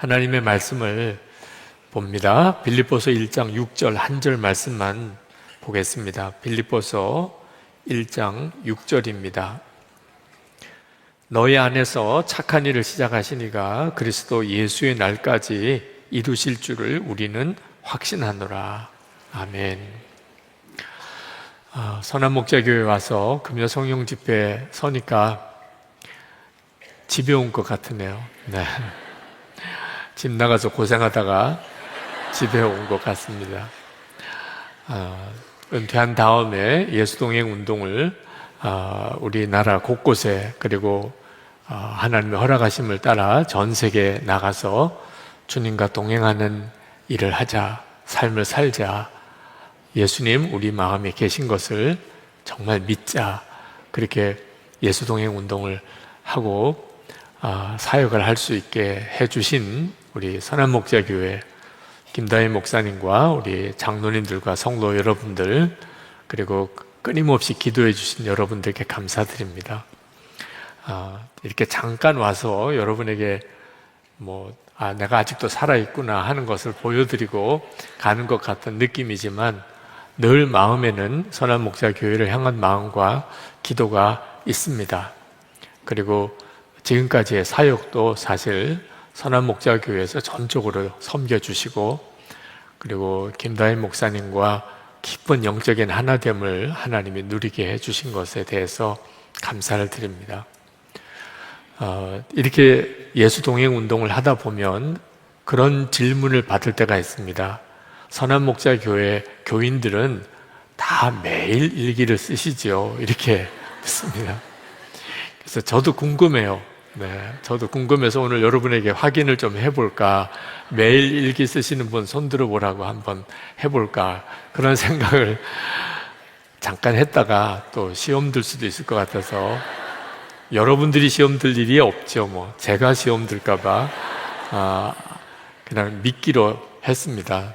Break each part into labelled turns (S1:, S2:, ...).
S1: 하나님의 말씀을 봅니다. 빌립보서 1장 6절 한 절 말씀만 보겠습니다. 빌립보서 1장 6절입니다. 너희 안에서 착한 일을 시작하시니가 그리스도 예수의 날까지 이루실 줄을 우리는 확신하노라. 아멘. 선한목자교회 와서 금요 성령 집회 서니까 집에 온 것 같으네요. 네. 집 나가서 고생하다가 집에 온 것 같습니다. 은퇴한 다음에 예수동행 운동을 우리나라 곳곳에 그리고 하나님의 허락하심을 따라 전 세계에 나가서 주님과 동행하는 일을 하자, 삶을 살자, 예수님 우리 마음에 계신 것을 정말 믿자, 그렇게 예수동행 운동을 하고 사역을 할 수 있게 해주신 우리 선한목자교회 김다희 목사님과 우리 장로님들과 성도 여러분들, 그리고 끊임없이 기도해 주신 여러분들께 감사드립니다. 이렇게 잠깐 와서 여러분에게 내가 아직도 살아있구나 하는 것을 보여드리고 가는 것 같은 느낌이지만 늘 마음에는 선한목자교회를 향한 마음과 기도가 있습니다. 그리고 지금까지의 사역도 사실 선한목자교회에서 전적으로 섬겨주시고, 그리고 김다희 목사님과 깊은 영적인 하나됨을 하나님이 누리게 해주신 것에 대해서 감사를 드립니다. 이렇게 예수동행 운동을 하다 보면 그런 질문을 받을 때가 있습니다. 선한목자교회 교인들은 다 매일 일기를 쓰시죠? 이렇게 듣습니다. 그래서 저도 궁금해요. 저도 궁금해서 오늘 여러분에게 확인을 좀 해볼까, 매일 일기 쓰시는 분 손들어 보라고 한번 해볼까, 그런 생각을 잠깐 했다가 또 시험 들 수도 있을 것 같아서, 여러분들이 시험 들 일이 없죠. 제가 시험 들까봐 그냥 믿기로 했습니다.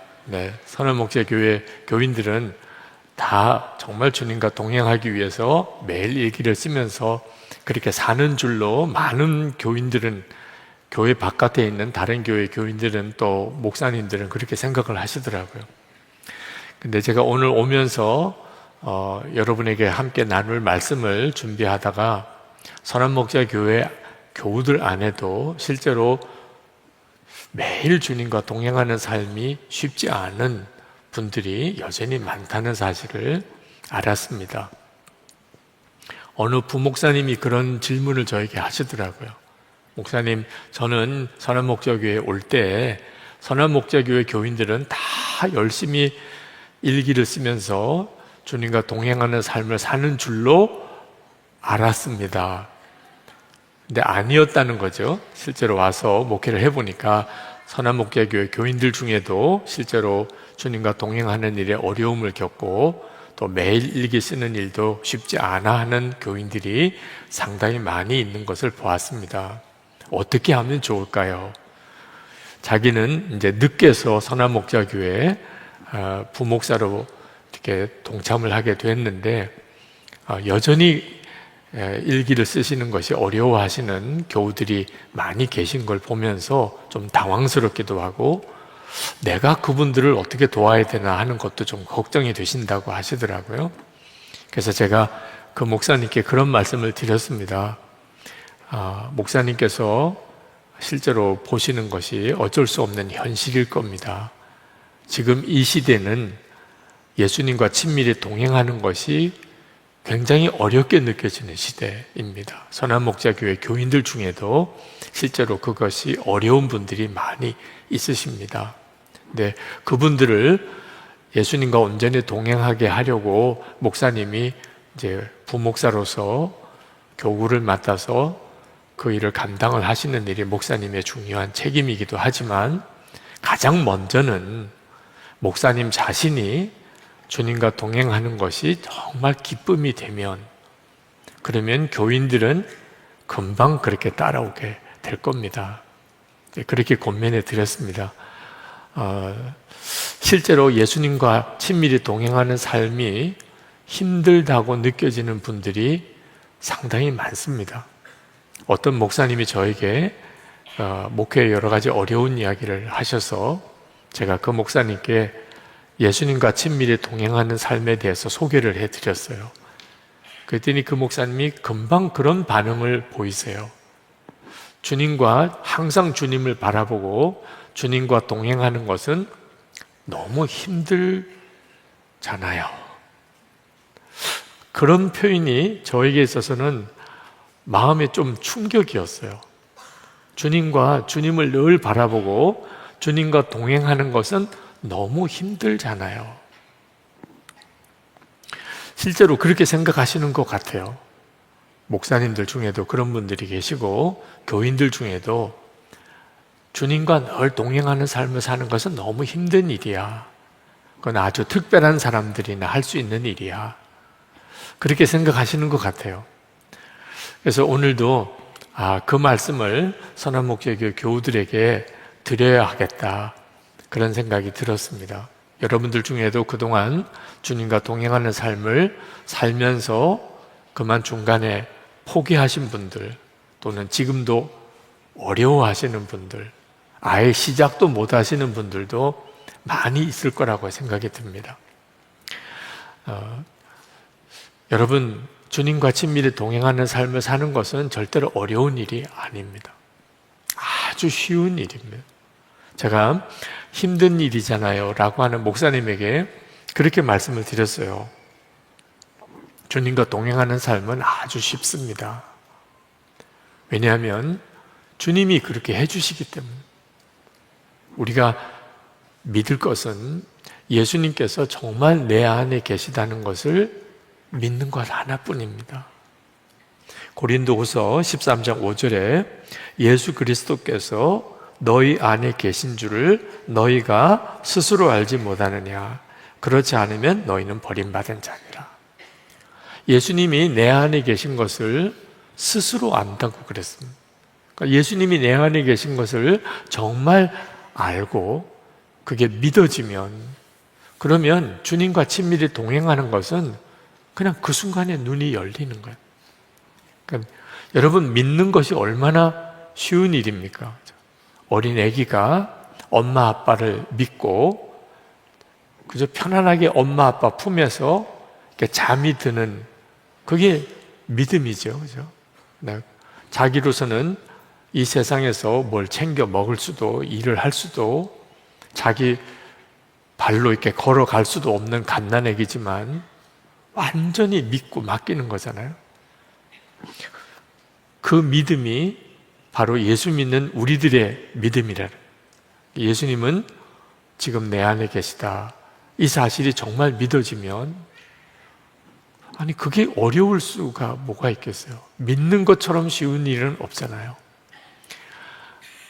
S1: 선한목자교회 교인들은 다 정말 주님과 동행하기 위해서 매일 일기를 쓰면서 그렇게 사는 줄로 많은 교인들은, 교회 바깥에 있는 다른 교회 교인들은 또 목사님들은 그렇게 생각을 하시더라고요. 근데 제가 오늘 오면서 여러분에게 함께 나눌 말씀을 준비하다가 선한목자교회 교우들 안에도 실제로 매일 주님과 동행하는 삶이 쉽지 않은 분들이 여전히 많다는 사실을 알았습니다. 어느 부목사님이 그런 질문을 저에게 하시더라고요. 목사님, 저는 선한목자교회에 올 때 선한목자교회 교인들은 다 열심히 일기를 쓰면서 주님과 동행하는 삶을 사는 줄로 알았습니다. 근데 아니었다는 거죠. 실제로 와서 목회를 해보니까 선한목자교회 교인들 중에도 실제로 주님과 동행하는 일에 어려움을 겪고 또 매일 일기 쓰는 일도 쉽지 않아 하는 교인들이 상당히 많이 있는 것을 보았습니다. 어떻게 하면 좋을까요? 자기는 이제 늦게서 선한목자교회 부목사로 이렇게 동참을 하게 됐는데 여전히 일기를 쓰시는 것이 어려워하시는 교우들이 많이 계신 걸 보면서 좀 당황스럽기도 하고, 내가 그분들을 어떻게 도와야 되나 하는 것도 좀 걱정이 되신다고 하시더라고요. 그래서 제가 그 목사님께 그런 말씀을 드렸습니다. 목사님께서 실제로 보시는 것이 어쩔 수 없는 현실일 겁니다. 지금 이 시대는 예수님과 친밀히 동행하는 것이 굉장히 어렵게 느껴지는 시대입니다. 선한목자교회 교인들 중에도 실제로 그것이 어려운 분들이 많이 있으십니다. 근데 그분들을 예수님과 온전히 동행하게 하려고 목사님이 이제 부목사로서 교구를 맡아서 그 일을 감당을 하시는 일이 목사님의 중요한 책임이기도 하지만, 가장 먼저는 목사님 자신이 주님과 동행하는 것이 정말 기쁨이 되면, 그러면 교인들은 금방 그렇게 따라오게 될 겁니다. 그렇게 권면해 드렸습니다. 실제로 예수님과 친밀히 동행하는 삶이 힘들다고 느껴지는 분들이 상당히 많습니다. 어떤 목사님이 저에게 목회에 여러 가지 어려운 이야기를 하셔서 제가 그 목사님께 예수님과 친밀히 동행하는 삶에 대해서 소개를 해드렸어요. 그랬더니 그 목사님이 금방 그런 반응을 보이세요. 주님과 항상 주님을 바라보고 주님과 동행하는 것은 너무 힘들잖아요. 그런 표현이 저에게 있어서는 마음에 좀 충격이었어요. 주님을 늘 바라보고 주님과 동행하는 것은 너무 힘들잖아요. 실제로 그렇게 생각하시는 것 같아요. 목사님들 중에도 그런 분들이 계시고 교인들 중에도 주님과 늘 동행하는 삶을 사는 것은 너무 힘든 일이야. 그건 아주 특별한 사람들이나 할 수 있는 일이야. 그렇게 생각하시는 것 같아요. 그래서 오늘도 그 말씀을 선한목자교회 교우들에게 드려야 하겠다, 그런 생각이 들었습니다. 여러분들 중에도 그동안 주님과 동행하는 삶을 살면서 그만 중간에 포기하신 분들, 또는 지금도 어려워하시는 분들, 아예 시작도 못 하시는 분들도 많이 있을 거라고 생각이 듭니다. 여러분, 주님과 친밀히 동행하는 삶을 사는 것은 절대로 어려운 일이 아닙니다. 아주 쉬운 일입니다. 제가 힘든 일이잖아요 라고 하는 목사님에게 그렇게 말씀을 드렸어요. 주님과 동행하는 삶은 아주 쉽습니다. 왜냐하면 주님이 그렇게 해주시기 때문에. 우리가 믿을 것은 예수님께서 정말 내 안에 계시다는 것을 믿는 것 하나뿐입니다. 고린도후서 13장 5절에 예수 그리스도께서 너희 안에 계신 줄을 너희가 스스로 알지 못하느냐. 그렇지 않으면 너희는 버림받은 자니라. 예수님이 내 안에 계신 것을 스스로 안다고 그랬습니다. 그러니까 예수님이 내 안에 계신 것을 정말 알고 그게 믿어지면, 그러면 주님과 친밀히 동행하는 것은 그냥 그 순간에 눈이 열리는 거예요. 그러니까 여러분, 믿는 것이 얼마나 쉬운 일입니까? 어린 아기가 엄마 아빠를 믿고 그저 편안하게 엄마 아빠 품에서 이렇게 잠이 드는, 그게 믿음이죠. 그죠? 자기로서는 이 세상에서 뭘 챙겨 먹을 수도, 일을 할 수도, 자기 발로 이렇게 걸어갈 수도 없는 갓난아기지만 완전히 믿고 맡기는 거잖아요. 그 믿음이 바로 예수 믿는 우리들의 믿음이라. 예수님은 지금 내 안에 계시다, 이 사실이 정말 믿어지면, 아니 그게 어려울 수가 뭐가 있겠어요. 믿는 것처럼 쉬운 일은 없잖아요.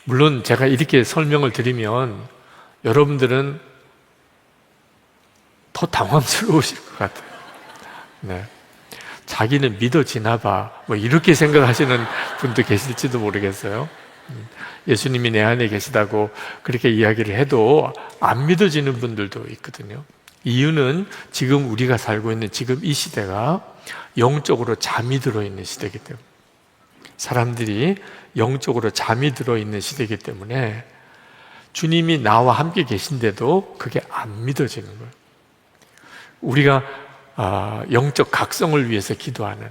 S1: 물론 제가 이렇게 설명을 드리면 여러분들은 더 당황스러우실 것 같아요. 네. 자기는 믿어지나 봐, 뭐 이렇게 생각하시는 분도 계실지도 모르겠어요. 예수님이 내 안에 계시다고 그렇게 이야기를 해도 안 믿어지는 분들도 있거든요. 이유는 지금 우리가 살고 있는 지금 이 시대가 영적으로 잠이 들어있는 시대이기 때문에, 사람들이 영적으로 잠이 들어있는 시대이기 때문에 주님이 나와 함께 계신데도 그게 안 믿어지는 거예요. 우리가 영적 각성을 위해서 기도하는,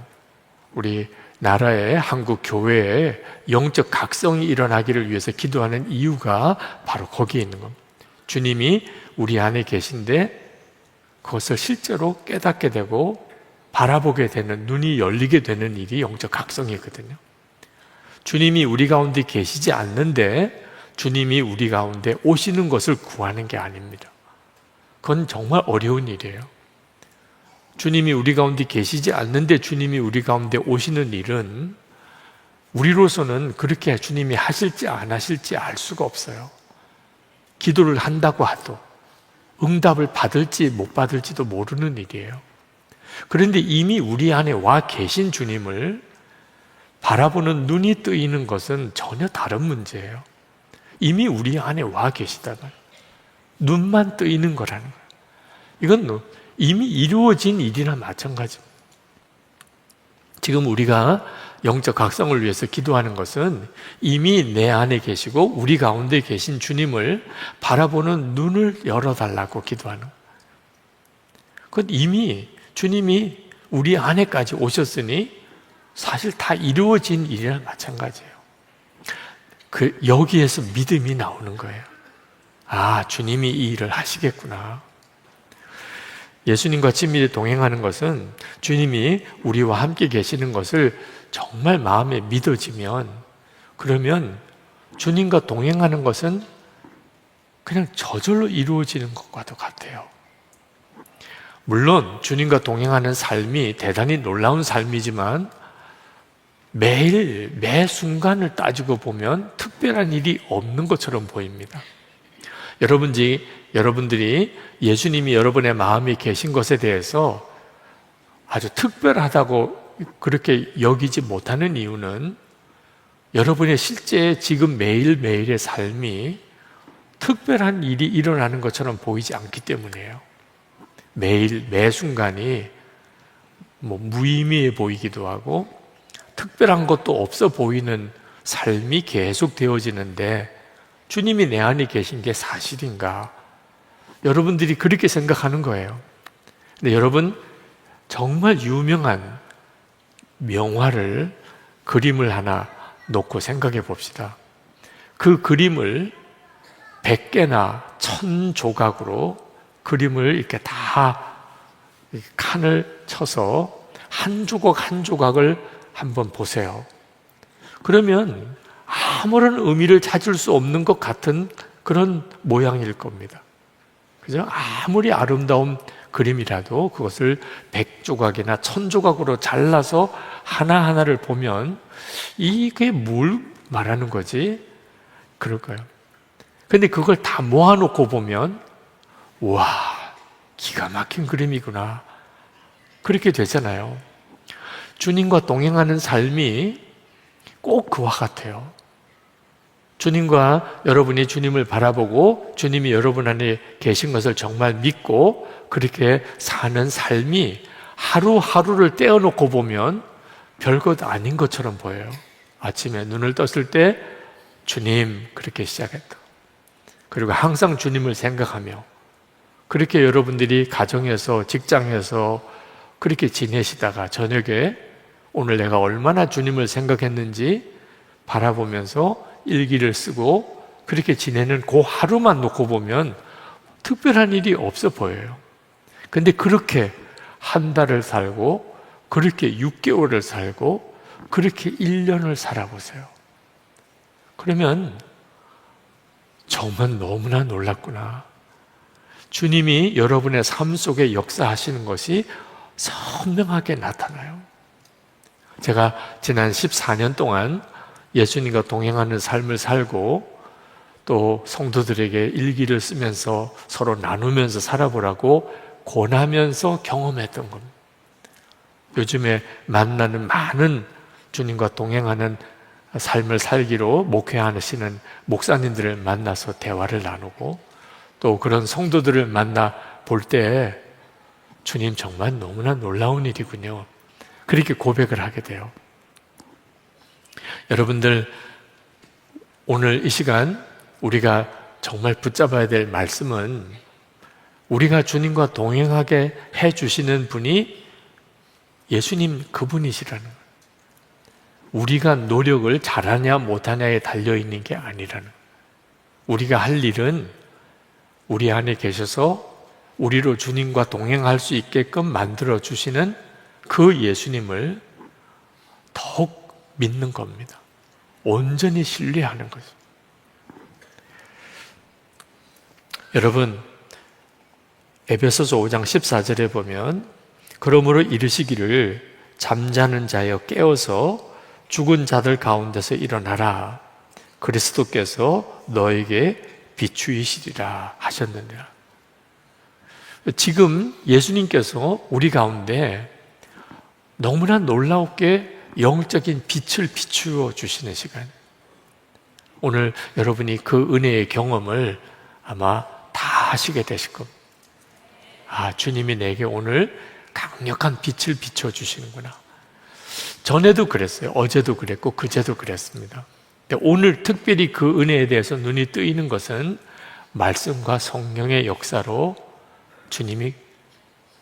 S1: 우리 나라의 한국 교회에 영적 각성이 일어나기를 위해서 기도하는 이유가 바로 거기에 있는 겁니다. 주님이 우리 안에 계신데 그것을 실제로 깨닫게 되고 바라보게 되는, 눈이 열리게 되는 일이 영적 각성이거든요. 주님이 우리 가운데 계시지 않는데 주님이 우리 가운데 오시는 것을 구하는 게 아닙니다. 그건 정말 어려운 일이에요. 주님이 우리 가운데 계시지 않는데 주님이 우리 가운데 오시는 일은 우리로서는 그렇게 주님이 하실지 안 하실지 알 수가 없어요. 기도를 한다고 해도 응답을 받을지 못 받을지도 모르는 일이에요. 그런데 이미 우리 안에 와 계신 주님을 바라보는 눈이 뜨이는 것은 전혀 다른 문제예요. 이미 우리 안에 와 계시다가 눈만 뜨이는 거라는 거예요. 이건 이미 이루어진 일이나 마찬가지입니다. 지금 우리가 영적 각성을 위해서 기도하는 것은 이미 내 안에 계시고 우리 가운데 계신 주님을 바라보는 눈을 열어달라고 기도하는 거예요. 그건 이미 주님이 우리 안에까지 오셨으니 사실 다 이루어진 일이랑 마찬가지예요. 여기에서 믿음이 나오는 거예요. 아, 주님이 이 일을 하시겠구나. 예수님과 친밀히 동행하는 것은 주님이 우리와 함께 계시는 것을 정말 마음에 믿어지면, 그러면 주님과 동행하는 것은 그냥 저절로 이루어지는 것과도 같아요. 물론 주님과 동행하는 삶이 대단히 놀라운 삶이지만 매일 매 순간을 따지고 보면 특별한 일이 없는 것처럼 보입니다. 여러분들이 예수님이 여러분의 마음에 계신 것에 대해서 아주 특별하다고 그렇게 여기지 못하는 이유는 여러분의 실제 지금 매일매일의 삶이 특별한 일이 일어나는 것처럼 보이지 않기 때문이에요. 매일 매 순간이 무의미해 보이기도 하고 특별한 것도 없어 보이는 삶이 계속 되어지는데 주님이 내 안에 계신 게 사실인가? 여러분들이 그렇게 생각하는 거예요. 근데 여러분, 정말 유명한 명화를, 그림을 하나 놓고 생각해 봅시다. 그 그림을 100개나 1000조각으로 그림을 이렇게 다 칸을 쳐서 한 조각 한 조각을 한번 보세요. 그러면 아무런 의미를 찾을 수 없는 것 같은 그런 모양일 겁니다. 그죠? 아무리 아름다운 그림이라도 그것을 100조각이나 1000조각으로 잘라서 하나하나를 보면 이게 뭘 말하는 거지? 그럴 거예요. 근데 그걸 다 모아놓고 보면 와, 기가 막힌 그림이구나. 그렇게 되잖아요. 주님과 동행하는 삶이 꼭 그와 같아요. 주님과 여러분이 주님을 바라보고 주님이 여러분 안에 계신 것을 정말 믿고 그렇게 사는 삶이 하루하루를 떼어놓고 보면 별것 아닌 것처럼 보여요. 아침에 눈을 떴을 때 주님, 그렇게 시작했다. 그리고 항상 주님을 생각하며 그렇게 여러분들이 가정에서 직장에서 그렇게 지내시다가 저녁에 오늘 내가 얼마나 주님을 생각했는지 바라보면서 일기를 쓰고 그렇게 지내는 그 하루만 놓고 보면 특별한 일이 없어 보여요. 근데 그렇게 한 달을 살고 그렇게 6개월을 살고 그렇게 1년을 살아보세요. 그러면 정말 너무나 놀랍구나. 주님이 여러분의 삶 속에 역사하시는 것이 선명하게 나타나요. 제가 지난 14년 동안 예수님과 동행하는 삶을 살고 또 성도들에게 일기를 쓰면서 서로 나누면서 살아보라고 권하면서 경험했던 겁니다. 요즘에 만나는 많은 주님과 동행하는 삶을 살기로 목회하시는 목사님들을 만나서 대화를 나누고 또 그런 성도들을 만나 볼 때 주님 정말 너무나 놀라운 일이군요. 그렇게 고백을 하게 돼요. 여러분들, 오늘 이 시간 우리가 정말 붙잡아야 될 말씀은 우리가 주님과 동행하게 해주시는 분이 예수님 그분이시라는 거예요. 우리가 노력을 잘하냐 못하냐에 달려있는 게 아니라는 거예요. 우리가 할 일은 우리 안에 계셔서 우리로 주님과 동행할 수 있게끔 만들어주시는 그 예수님을 더욱 믿는 겁니다. 온전히 신뢰하는 거죠. 여러분, 에베소서 5장 14절에 보면 그러므로 이르시기를 잠자는 자여 깨어서 죽은 자들 가운데서 일어나라. 그리스도께서 너에게 비추이시리라 하셨느니라. 지금 예수님께서 우리 가운데 너무나 놀랍게 영적인 빛을 비추어 주시는 시간. 오늘 여러분이 그 은혜의 경험을 아마 다 하시게 되실 겁니다. 아, 주님이 내게 오늘 강력한 빛을 비춰 주시는구나. 전에도 그랬어요. 어제도 그랬고 그제도 그랬습니다. 근데 오늘 특별히 그 은혜에 대해서 눈이 뜨이는 것은 말씀과 성령의 역사로 주님이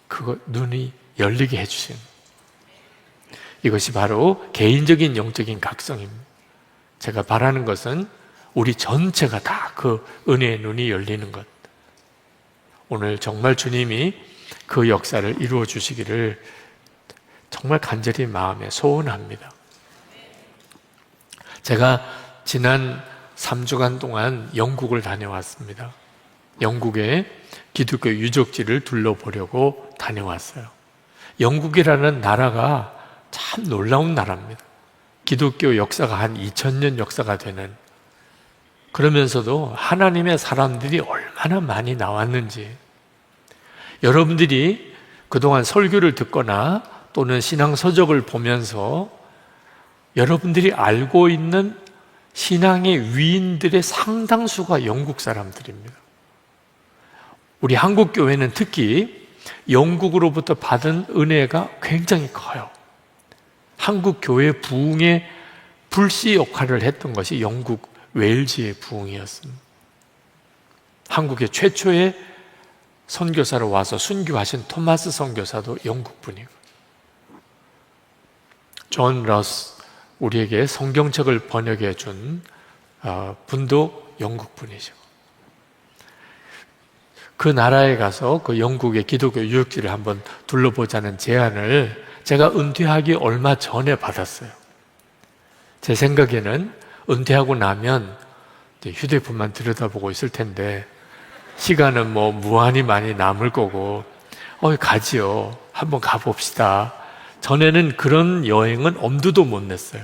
S1: 그거 눈이 열리게 해주신, 이것이 바로 개인적인 영적인 각성입니다. 제가 바라는 것은 우리 전체가 다 그 은혜의 눈이 열리는 것. 오늘 정말 주님이 그 역사를 이루어 주시기를 정말 간절히 마음에 소원합니다. 제가 지난 3주간 동안 영국을 다녀왔습니다. 영국의 기독교 유적지를 둘러보려고 다녀왔어요. 영국이라는 나라가 참 놀라운 나라입니다. 기독교 역사가 한 2000년 역사가 되는, 그러면서도 하나님의 사람들이 얼마나 많이 나왔는지, 여러분들이 그동안 설교를 듣거나 또는 신앙서적을 보면서 여러분들이 알고 있는 신앙의 위인들의 상당수가 영국 사람들입니다. 우리 한국교회는 특히 영국으로부터 받은 은혜가 굉장히 커요. 한국교회 부흥의 불씨 역할을 했던 것이 영국 웨일즈의 부흥이었습니다. 한국의 최초의 선교사로 와서 순교하신 토마스 선교사도 영국 분이고, 존 러스, 우리에게 성경책을 번역해 준 분도 영국 분이죠. 그 나라에 가서 그 영국의 기독교 유적지를 한번 둘러보자는 제안을 제가 은퇴하기 얼마 전에 받았어요. 제 생각에는 은퇴하고 나면 휴대폰만 들여다보고 있을 텐데 시간은 뭐 무한히 많이 남을 거고, 가지요. 한번 가봅시다. 전에는 그런 여행은 엄두도 못 냈어요.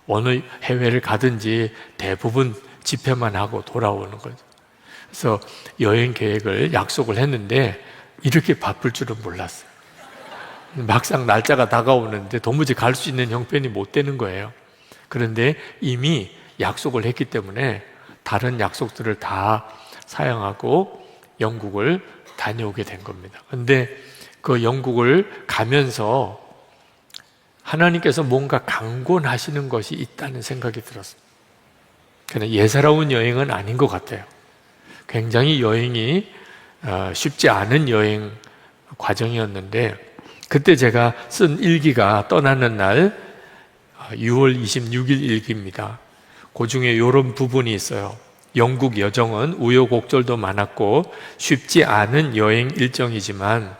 S1: 어느 해외를 가든지 대부분 집회만 하고 돌아오는 거죠. 그래서 여행 계획을 약속을 했는데 이렇게 바쁠 줄은 몰랐어요. 막상 날짜가 다가오는데 도무지 갈 수 있는 형편이 못 되는 거예요. 그런데 이미 약속을 했기 때문에 다른 약속들을 다 사양하고 영국을 다녀오게 된 겁니다. 그런데 그 영국을 가면서 하나님께서 뭔가 강권하시는 것이 있다는 생각이 들었습니다. 그냥 예사로운 여행은 아닌 것 같아요. 굉장히 여행이 쉽지 않은 여행 과정이었는데, 그때 제가 쓴 일기가 떠나는 날 6월 26일 일기입니다. 그 중에 이런 부분이 있어요. 영국 여정은 우여곡절도 많았고 쉽지 않은 여행 일정이지만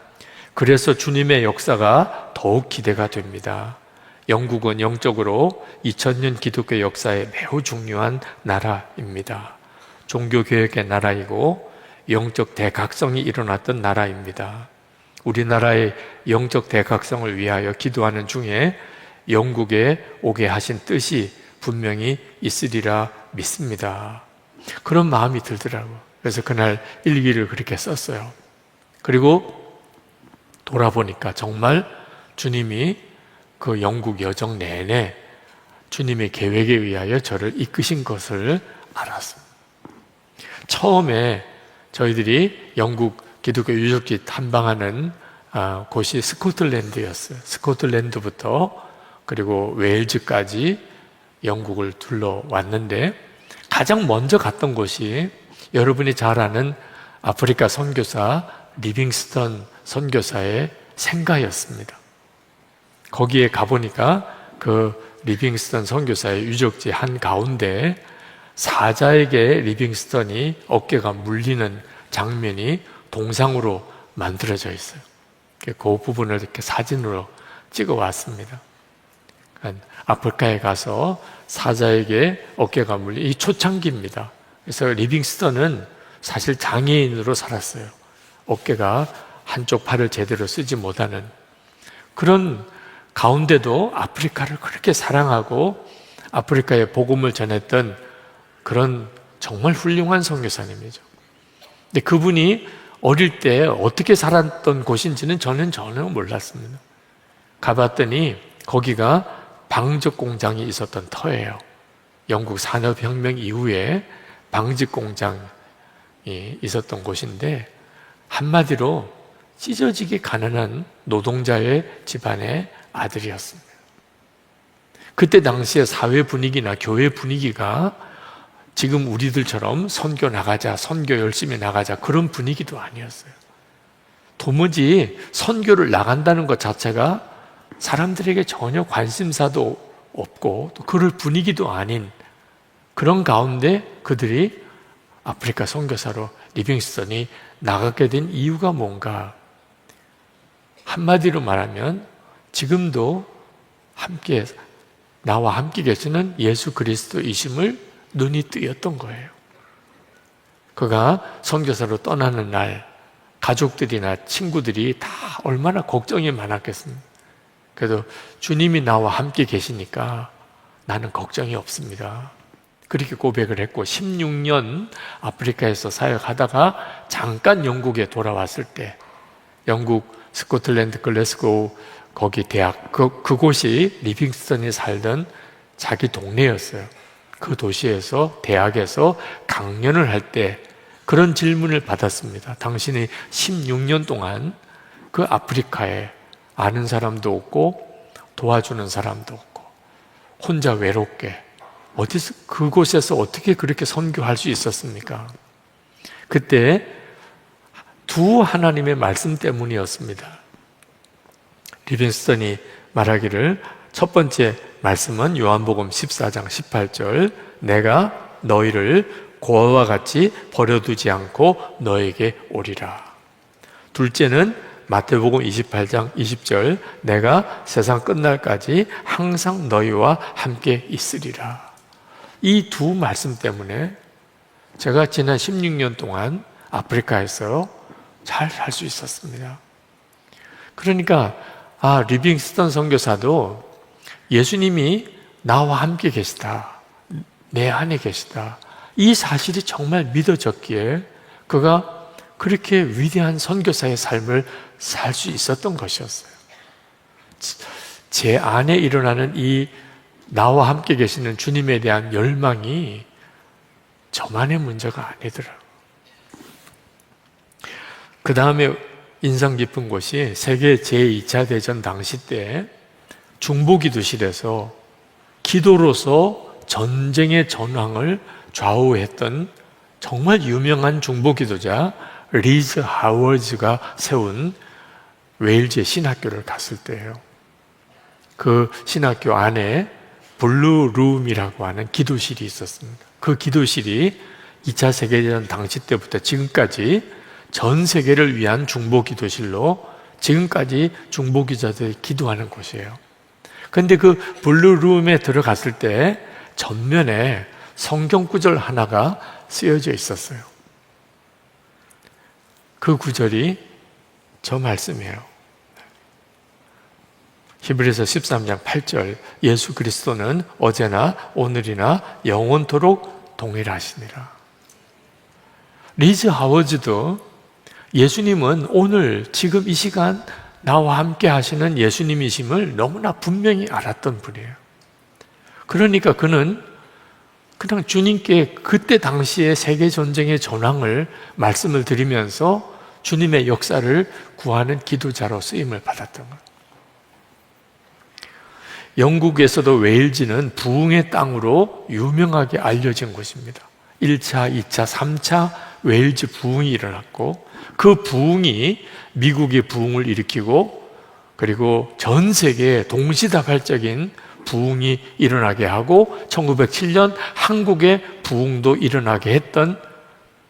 S1: 그래서 주님의 역사가 더욱 기대가 됩니다. 영국은 영적으로 2000년 기독교 역사에 매우 중요한 나라입니다. 종교개혁의 나라이고 영적 대각성이 일어났던 나라입니다. 우리나라의 영적 대각성을 위하여 기도하는 중에 영국에 오게 하신 뜻이 분명히 있으리라 믿습니다. 그런 마음이 들더라고요. 그래서 그날 일기를 그렇게 썼어요. 그리고 돌아보니까 정말 주님이 그 영국 여정 내내 주님의 계획에 의하여 저를 이끄신 것을 알았습니다. 처음에 저희들이 영국 기독교 유적지 탐방하는 곳이 스코틀랜드였어요. 스코틀랜드부터 그리고 웨일즈까지 영국을 둘러왔는데 가장 먼저 갔던 곳이 여러분이 잘 아는 아프리카 선교사 리빙스턴 선교사의 생가였습니다. 거기에 가보니까 그 리빙스턴 선교사의 유적지 한가운데 사자에게 리빙스턴이 어깨가 물리는 장면이 동상으로 만들어져 있어요. 그 부분을 이렇게 사진으로 찍어 왔습니다. 아프리카에 가서 사자에게 어깨가 물린 이 초창기입니다. 그래서 리빙스턴은 사실 장애인으로 살았어요. 어깨가 한쪽 팔을 제대로 쓰지 못하는 그런 가운데도 아프리카를 그렇게 사랑하고 아프리카에 복음을 전했던 그런 정말 훌륭한 선교사님이죠. 근데 그분이 어릴 때 어떻게 살았던 곳인지는 저는 전혀 몰랐습니다. 가봤더니 거기가 방적 공장이 있었던 터예요. 영국 산업혁명 이후에 방직 공장이 있었던 곳인데 한마디로 찢어지게 가난한 노동자의 집안의 아들이었습니다. 그때 당시에 사회 분위기나 교회 분위기가 지금 우리들처럼 선교 나가자, 선교 열심히 나가자 그런 분위기도 아니었어요. 도무지 선교를 나간다는 것 자체가 사람들에게 전혀 관심사도 없고 또 그럴 분위기도 아닌 그런 가운데 그들이 아프리카 선교사로 리빙스턴이 나가게 된 이유가 뭔가? 한마디로 말하면 지금도 함께 나와 함께 계시는 예수 그리스도이심을 눈이 뜨였던 거예요. 그가 선교사로 떠나는 날 가족들이나 친구들이 다 얼마나 걱정이 많았겠습니까? 그래도 주님이 나와 함께 계시니까 나는 걱정이 없습니다. 그렇게 고백을 했고 16년 아프리카에서 사역하다가 잠깐 영국에 돌아왔을 때 영국 스코틀랜드 글래스고 거기 대학 그곳이 리빙스턴이 살던 자기 동네였어요. 그 도시에서 대학에서 강연을 할 때 그런 질문을 받았습니다. 당신이 16년 동안 그 아프리카에 아는 사람도 없고 도와주는 사람도 없고 혼자 외롭게 어디서 그곳에서 어떻게 그렇게 선교할 수 있었습니까? 그때 두 하나님의 말씀 때문이었습니다. 리빙스턴이 말하기를 첫 번째 말씀은 요한복음 14장 18절 내가 너희를 고아와 같이 버려두지 않고 너에게 오리라. 둘째는 마태복음 28장 20절 내가 세상 끝날까지 항상 너희와 함께 있으리라. 이 두 말씀 때문에 제가 지난 16년 동안 아프리카에서 잘 살 수 있었습니다. 그러니까 리빙스턴 선교사도 예수님이 나와 함께 계시다, 내 안에 계시다, 이 사실이 정말 믿어졌기에 그가 그렇게 위대한 선교사의 삶을 살 수 있었던 것이었어요. 제 안에 일어나는 이 나와 함께 계시는 주님에 대한 열망이 저만의 문제가 아니더라고요. 그 다음에 인상 깊은 것이 세계 제2차 대전 당시 때 중보기도실에서 기도로서 전쟁의 전황을 좌우했던 정말 유명한 중보기도자 리즈 하워즈가 세운 웨일즈의 신학교를 갔을 때예요. 그 신학교 안에 블루룸이라고 하는 기도실이 있었습니다. 그 기도실이 2차 세계대전 당시 때부터 지금까지 전 세계를 위한 중보기도실로 지금까지 중보기자들이 기도하는 곳이에요. 그런데 그 블루룸에 들어갔을 때 전면에 성경 구절 하나가 쓰여져 있었어요. 그 구절이 저 말씀이에요. 히브리서 13장 8절 예수 그리스도는 어제나 오늘이나 영원토록 동일하시니라. 리즈 하워즈도 예수님은 오늘 지금 이 시간 나와 함께 하시는 예수님이심을 너무나 분명히 알았던 분이에요. 그러니까 그는 그냥 주님께 그때 당시에 세계전쟁의 전황을 말씀을 드리면서 주님의 역사를 구하는 기도자로 쓰임을 받았던 거예요. 영국에서도 웨일즈는 부흥의 땅으로 유명하게 알려진 곳입니다. 1차, 2차, 3차 웨일즈 부흥이 일어났고 그 부흥이 미국의 부흥을 일으키고 그리고 전 세계에 동시다발적인 부흥이 일어나게 하고 1907년 한국의 부흥도 일어나게 했던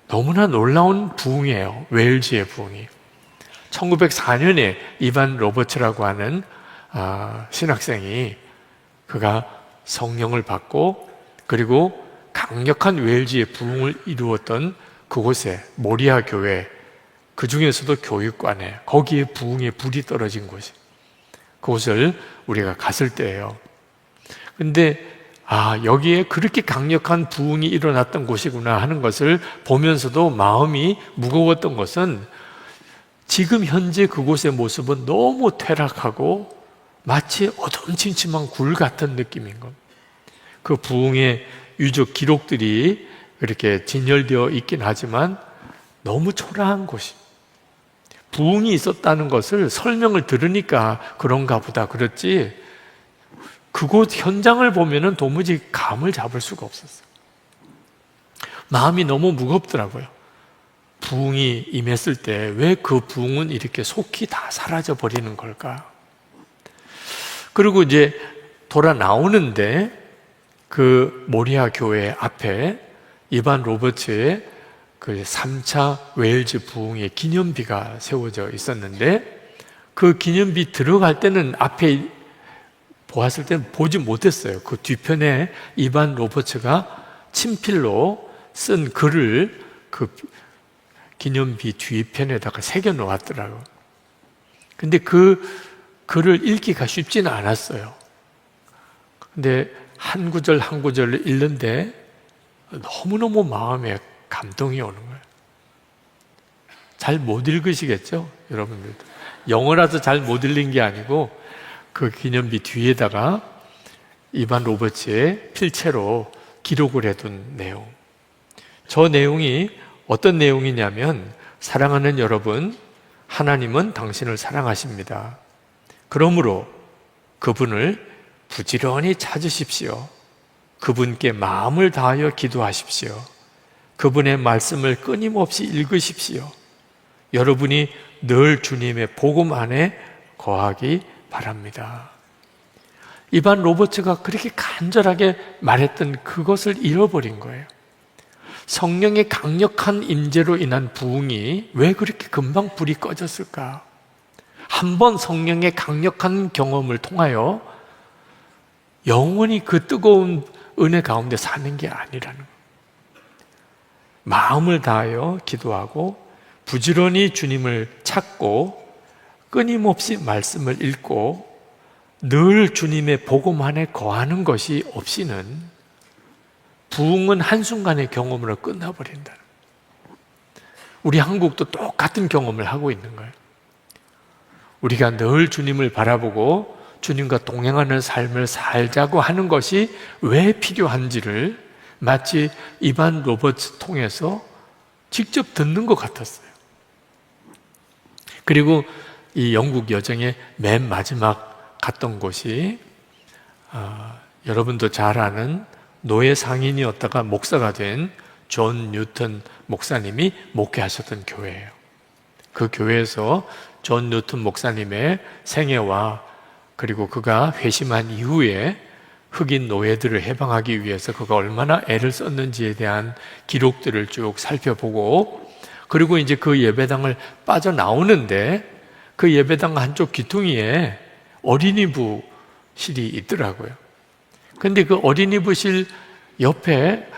S1: 너무나 놀라운 부흥이에요. 웨일즈의 부흥이. 1904년에 이반 로버츠라고 하는 신학생이 그가 성령을 받고 그리고 강력한 웨일즈의 부흥을 이루었던 그곳에 모리아 교회 그 중에서도 교육관에 거기에 부흥의 불이 떨어진 곳이 그곳을 우리가 갔을 때예요. 근데 여기에 그렇게 강력한 부흥이 일어났던 곳이구나 하는 것을 보면서도 마음이 무거웠던 것은 지금 현재 그곳의 모습은 너무 퇴락하고 마치 어둠침침한 굴 같은 느낌인 겁니다. 그 부흥의 유적 기록들이 이렇게 진열되어 있긴 하지만 너무 초라한 곳이 부흥이 있었다는 것을 설명을 들으니까 그런가 보다 그렇지 그곳 현장을 보면은 도무지 감을 잡을 수가 없었어요. 마음이 너무 무겁더라고요. 부흥이 임했을 때 왜 그 부흥은 이렇게 속히 다 사라져 버리는 걸까? 그리고 이제 돌아 나오는데 그 모리아 교회 앞에 이반 로버츠의 그 3차 웨일즈 부흥의 기념비가 세워져 있었는데 그 기념비 들어갈 때는 앞에 보았을 때는 보지 못했어요. 그 뒤편에 이반 로버츠가 친필로 쓴 글을 그 기념비 뒤편에다가 새겨 놓았더라고요. 근데 그 글을 읽기가 쉽지는 않았어요. 근데 한 구절 한 구절을 읽는데 너무너무 마음에 감동이 오는 거예요. 잘 못 읽으시겠죠? 여러분들도. 영어라서 잘 못 읽는 게 아니고 그 기념비 뒤에다가 이반 로버츠의 필체로 기록을 해둔 내용. 저 내용이 어떤 내용이냐면, 사랑하는 여러분, 하나님은 당신을 사랑하십니다. 그러므로 그분을 부지런히 찾으십시오. 그분께 마음을 다하여 기도하십시오. 그분의 말씀을 끊임없이 읽으십시오. 여러분이 늘 주님의 복음 안에 거하기 바랍니다. 이반 로버츠가 그렇게 간절하게 말했던 그것을 잃어버린 거예요. 성령의 강력한 임재로 인한 부흥이 왜 그렇게 금방 불이 꺼졌을까? 한번 성령의 강력한 경험을 통하여 영원히 그 뜨거운 은혜 가운데 사는 게 아니라는 거예요. 마음을 다하여 기도하고 부지런히 주님을 찾고 끊임없이 말씀을 읽고 늘 주님의 복음 안에 거하는 것이 없이는 부흥은 한순간의 경험으로 끝나버린다. 우리 한국도 똑같은 경험을 하고 있는 거예요. 우리가 늘 주님을 바라보고 주님과 동행하는 삶을 살자고 하는 것이 왜 필요한지를 마치 이반 로버츠 통해서 직접 듣는 것 같았어요. 그리고 이 영국 여정의 맨 마지막 갔던 곳이 여러분도 잘 아는 노예 상인이었다가 목사가 된 존 뉴턴 목사님이 목회하셨던 교회예요. 그 교회에서 존 뉴턴 목사님의 생애와 그리고 그가 회심한 이후에 흑인 노예들을 해방하기 위해서 그가 얼마나 애를 썼는지에 대한 기록들을 쭉 살펴보고, 그리고 이제 그 예배당을 빠져나오는데 그 예배당 한쪽 귀퉁이에 어린이부실이 있더라고요. 근데 그 어린이부실 옆에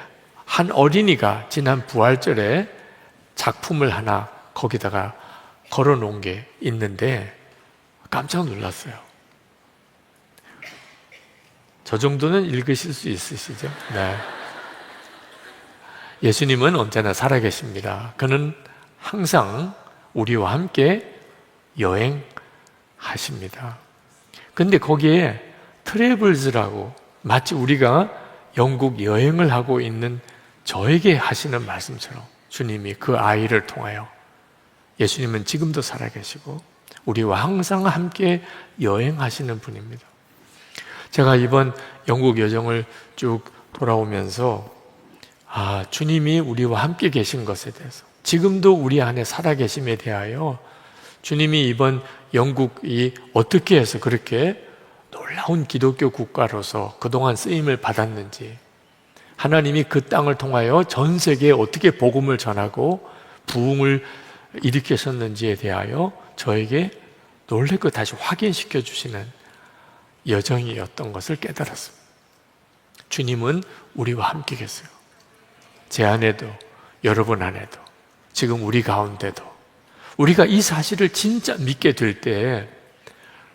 S1: 한 어린이가 지난 부활절에 작품을 하나 거기다가 걸어 놓은 게 있는데 깜짝 놀랐어요. 저 정도는 읽으실 수 있으시죠? 네. 예수님은 언제나 살아계십니다. 그는 항상 우리와 함께 여행하십니다. 근데 거기에 트래블즈라고 마치 우리가 영국 여행을 하고 있는 저에게 하시는 말씀처럼 주님이 그 아이를 통하여 예수님은 지금도 살아계시고 우리와 항상 함께 여행하시는 분입니다. 제가 이번 영국 여정을 쭉 돌아오면서 주님이 우리와 함께 계신 것에 대해서, 지금도 우리 안에 살아계심에 대하여 주님이 이번 영국이 어떻게 해서 그렇게 놀라운 기독교 국가로서 그동안 쓰임을 받았는지, 하나님이 그 땅을 통하여 전 세계에 어떻게 복음을 전하고 부흥을 일으키셨는지에 대하여 저에게 놀랍게 다시 확인시켜 주시는 여정이었던 것을 깨달았습니다. 주님은 우리와 함께 계세요. 제 안에도, 여러분 안에도, 지금 우리 가운데도. 우리가 이 사실을 진짜 믿게 될 때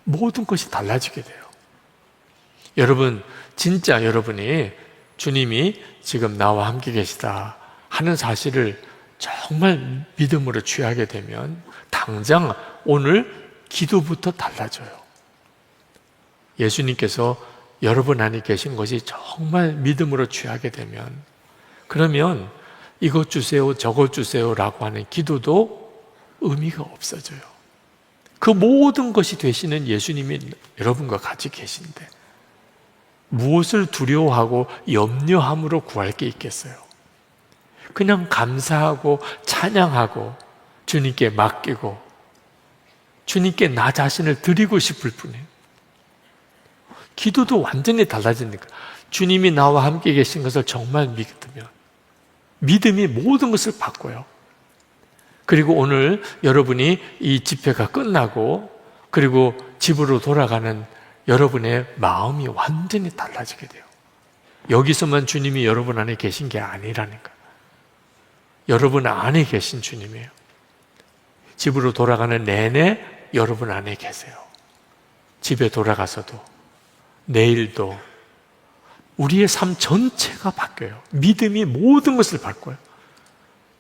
S1: 모든 것이 달라지게 돼요. 여러분, 진짜 여러분이 주님이 지금 나와 함께 계시다 하는 사실을 정말 믿음으로 취하게 되면 당장 오늘 기도부터 달라져요. 예수님께서 여러분 안에 계신 것이 정말 믿음으로 취하게 되면, 그러면 이것 주세요, 저것 주세요 라고 하는 기도도 의미가 없어져요. 그 모든 것이 되시는 예수님이 여러분과 같이 계신데 무엇을 두려워하고 염려함으로 구할 게 있겠어요? 그냥 감사하고 찬양하고 주님께 맡기고 주님께 나 자신을 드리고 싶을 뿐이에요. 기도도 완전히 달라지니까 주님이 나와 함께 계신 것을 정말 믿으면 믿음이 모든 것을 바꿔요. 그리고 오늘 여러분이 이 집회가 끝나고 그리고 집으로 돌아가는 여러분의 마음이 완전히 달라지게 돼요. 여기서만 주님이 여러분 안에 계신 게 아니라니까. 여러분 안에 계신 주님이에요. 집으로 돌아가는 내내 여러분 안에 계세요. 집에 돌아가서도 내일도 우리의 삶 전체가 바뀌어요. 믿음이 모든 것을 바꿔요.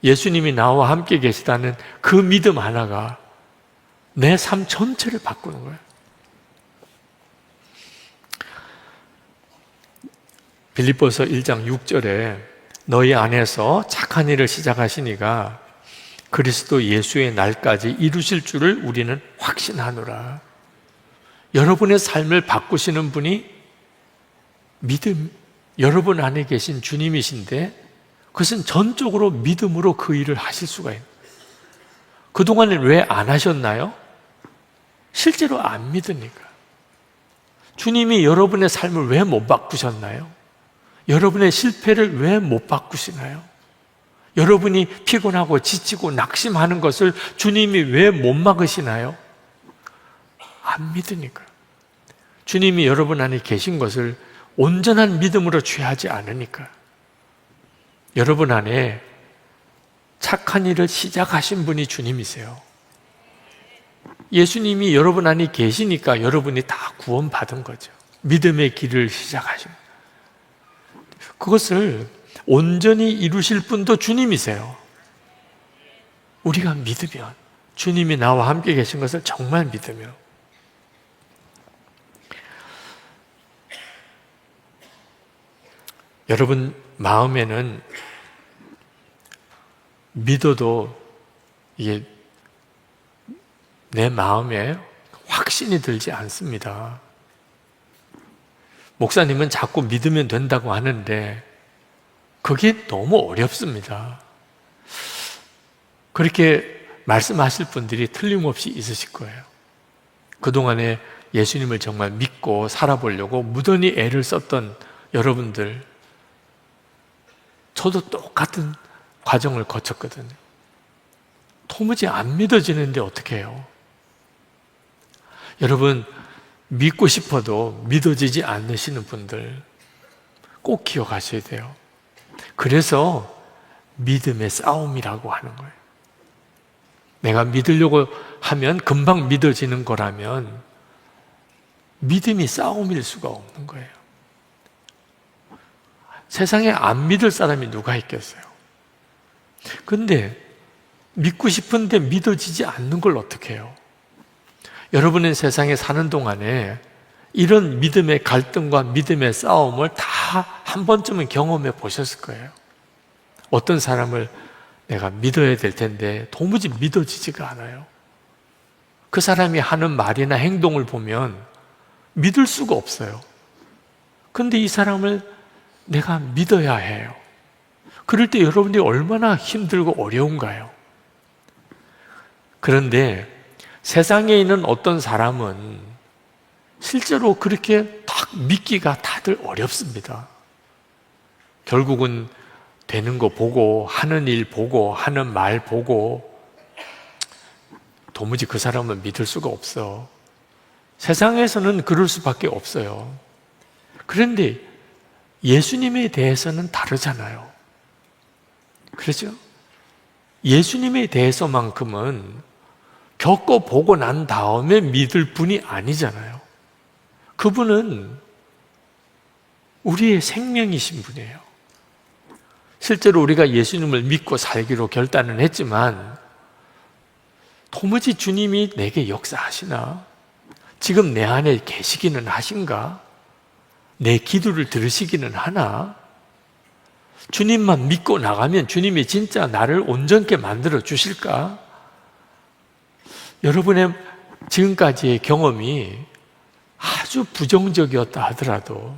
S1: 예수님이 나와 함께 계시다는 그 믿음 하나가 내 삶 전체를 바꾸는 거예요. 빌립보서 1장 6절에 너희 안에서 착한 일을 시작하시니가 그리스도 예수의 날까지 이루실 줄을 우리는 확신하노라. 여러분의 삶을 바꾸시는 분이 여러분 안에 계신 주님이신데 그것은 전적으로 믿음으로 그 일을 하실 수가 있는 거예요. 그동안은 왜 안 하셨나요? 실제로 안 믿으니까. 주님이 여러분의 삶을 왜 못 바꾸셨나요? 여러분의 실패를 왜 못 바꾸시나요? 여러분이 피곤하고 지치고 낙심하는 것을 주님이 왜 못 막으시나요? 안 믿으니까. 주님이 여러분 안에 계신 것을 온전한 믿음으로 취하지 않으니까. 여러분 안에 착한 일을 시작하신 분이 주님이세요. 예수님이 여러분 안에 계시니까 여러분이 다 구원받은 거죠. 믿음의 길을 시작하신 거예요. 그것을 온전히 이루실 분도 주님이세요. 우리가 믿으면, 주님이 나와 함께 계신 것을 정말 믿으면, 여러분 마음에는 믿어도 이게 내 마음에 확신이 들지 않습니다. 목사님은 자꾸 믿으면 된다고 하는데 그게 너무 어렵습니다. 그렇게 말씀하실 분들이 틀림없이 있으실 거예요. 그동안에 예수님을 정말 믿고 살아보려고 무던히 애를 썼던 여러분들, 저도 똑같은 과정을 거쳤거든요. 도무지 안 믿어지는데 어떻게 해요? 여러분, 믿고 싶어도 믿어지지 않으시는 분들 꼭 기억하셔야 돼요. 그래서 믿음의 싸움이라고 하는 거예요. 내가 믿으려고 하면 금방 믿어지는 거라면 믿음이 싸움일 수가 없는 거예요. 세상에 안 믿을 사람이 누가 있겠어요? 근데 믿고 싶은데 믿어지지 않는 걸 어떻게 해요? 여러분은 세상에 사는 동안에 이런 믿음의 갈등과 믿음의 싸움을 다 한 번쯤은 경험해 보셨을 거예요. 어떤 사람을 내가 믿어야 될 텐데 도무지 믿어지지가 않아요. 그 사람이 하는 말이나 행동을 보면 믿을 수가 없어요. 근데 이 사람을 내가 믿어야 해요. 그럴 때 여러분들이 얼마나 힘들고 어려운가요? 그런데 세상에 있는 어떤 사람은 실제로 그렇게 딱 믿기가 다들 어렵습니다. 결국은 되는 거 보고, 하는 일 보고, 하는 말 보고 도무지 그 사람을 믿을 수가 없어. 세상에서는 그럴 수밖에 없어요. 그런데 예수님에 대해서는 다르잖아요. 그렇죠? 예수님에 대해서만큼은 겪어보고 난 다음에 믿을 분이 아니잖아요. 그분은 우리의 생명이신 분이에요. 실제로 우리가 예수님을 믿고 살기로 결단은 했지만 도무지 주님이 내게 역사하시나? 지금 내 안에 계시기는 하신가? 내 기도를 들으시기는 하나? 주님만 믿고 나가면 주님이 진짜 나를 온전케 만들어 주실까? 여러분의 지금까지의 경험이 아주 부정적이었다 하더라도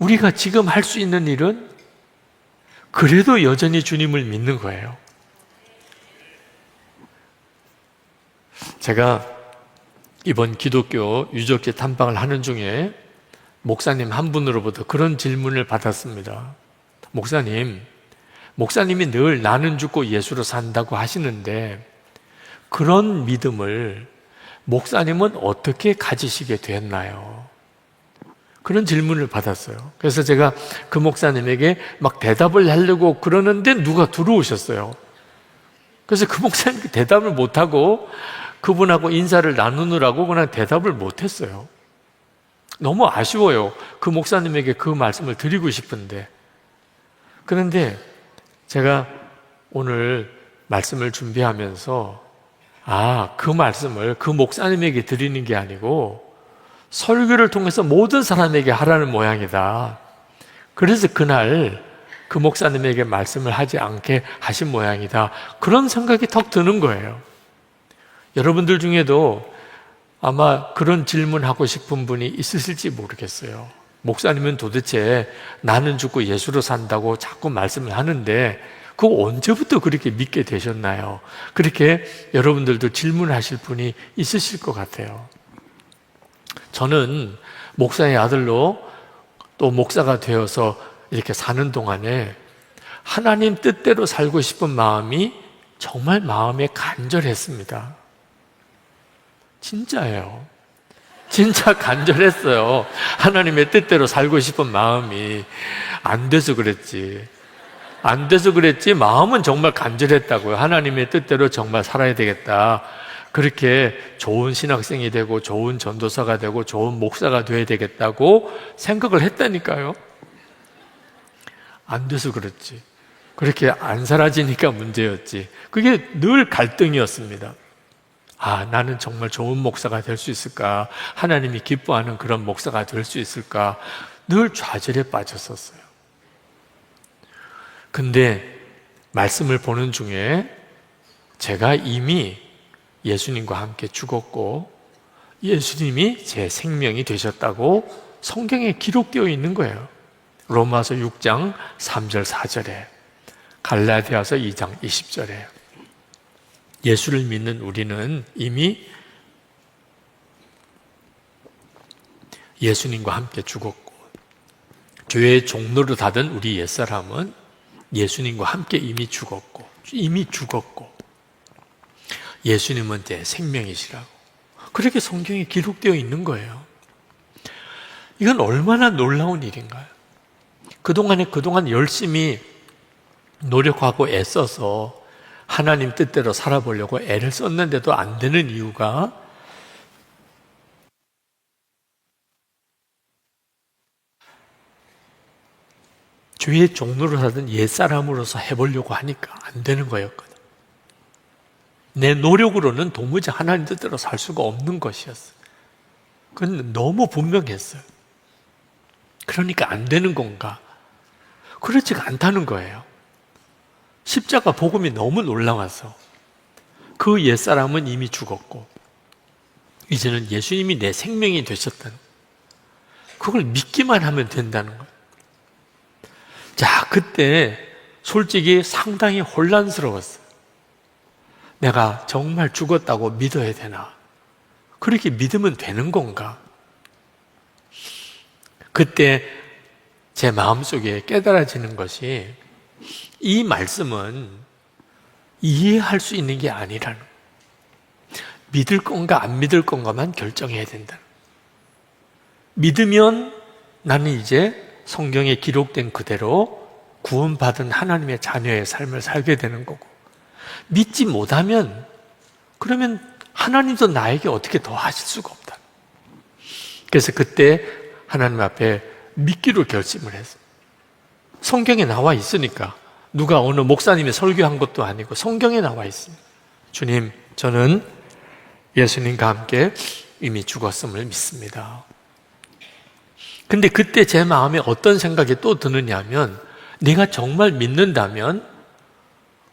S1: 우리가 지금 할 수 있는 일은 그래도 여전히 주님을 믿는 거예요. 제가 이번 기독교 유적지 탐방을 하는 중에 목사님 한 분으로부터 그런 질문을 받았습니다. 목사님이 늘 나는 죽고 예수로 산다고 하시는데 그런 믿음을 목사님은 어떻게 가지시게 됐나요? 그런 질문을 받았어요. 그래서 제가 그 목사님에게 막 대답을 하려고 그러는데 누가 들어오셨어요. 그래서 그 목사님께 대답을 못하고 그분하고 인사를 나누느라고 그냥 대답을 못했어요. 너무 아쉬워요. 그 목사님에게 그 말씀을 드리고 싶은데. 그런데 제가 오늘 말씀을 준비하면서 그 말씀을 그 목사님에게 드리는 게 아니고 설교를 통해서 모든 사람에게 하라는 모양이다. 그래서 그날 그 목사님에게 말씀을 하지 않게 하신 모양이다. 그런 생각이 턱 드는 거예요. 여러분들 중에도 아마 그런 질문하고 싶은 분이 있으실지 모르겠어요. 목사님은 도대체 나는 죽고 예수로 산다고 자꾸 말씀을 하는데 그거 언제부터 그렇게 믿게 되셨나요? 그렇게 여러분들도 질문하실 분이 있으실 것 같아요. 저는 목사의 아들로 또 목사가 되어서 이렇게 사는 동안에 하나님 뜻대로 살고 싶은 마음이 정말 마음에 간절했습니다. 진짜예요. 진짜 간절했어요. 하나님의 뜻대로 살고 싶은 마음이 안 돼서 그랬지. 안 돼서 그랬지 마음은 정말 간절했다고요. 하나님의 뜻대로 정말 살아야 되겠다. 그렇게 좋은 신학생이 되고 좋은 전도사가 되고 좋은 목사가 돼야 되겠다고 생각을 했다니까요. 안 돼서 그랬지. 그렇게 안 살아지니까 문제였지. 그게 늘 갈등이었습니다. 나는 정말 좋은 목사가 될 수 있을까? 하나님이 기뻐하는 그런 목사가 될 수 있을까? 늘 좌절에 빠졌었어요. 근데 말씀을 보는 중에 제가 이미 예수님과 함께 죽었고 예수님이 제 생명이 되셨다고 성경에 기록되어 있는 거예요. 로마서 6장 3절 4절에 갈라디아서 2장 20절에 예수를 믿는 우리는 이미 예수님과 함께 죽었고 죄의 종로를 닫은 우리 옛사람은 예수님과 함께 이미 죽었고 예수님은 제 생명이시라고 그렇게 성경에 기록되어 있는 거예요. 이건 얼마나 놀라운 일인가요? 그동안 열심히 노력하고 애써서 하나님 뜻대로 살아보려고 애를 썼는데도 안 되는 이유가 죄의 종로를 하던 옛사람으로서 해보려고 하니까 안 되는 거였거든. 내 노력으로는 도무지 하나님 뜻대로 살 수가 없는 것이었어요. 그건 너무 분명했어요. 그러니까 안 되는 건가? 그렇지가 않다는 거예요. 십자가 복음이 너무 놀라워서 그 옛사람은 이미 죽었고 이제는 예수님이 내 생명이 되셨다는 그걸 믿기만 하면 된다는 거예요. 자, 그때 솔직히 상당히 혼란스러웠어요. 내가 정말 죽었다고 믿어야 되나? 그렇게 믿으면 되는 건가? 그때 제 마음속에 깨달아지는 것이 이 말씀은 이해할 수 있는 게 아니라는 거예요. 믿을 건가 안 믿을 건가만 결정해야 된다. 믿으면 나는 이제 성경에 기록된 그대로 구원받은 하나님의 자녀의 삶을 살게 되는 거고 믿지 못하면 그러면 하나님도 나에게 어떻게 더 하실 수가 없다. 그래서 그때 하나님 앞에 믿기로 결심을 했어요. 성경에 나와 있으니까 누가 어느 목사님이 설교한 것도 아니고 성경에 나와 있습니다. 주님, 저는 예수님과 함께 이미 죽었음을 믿습니다. 근데 그때 제 마음에 어떤 생각이 또 드느냐 하면 내가 정말 믿는다면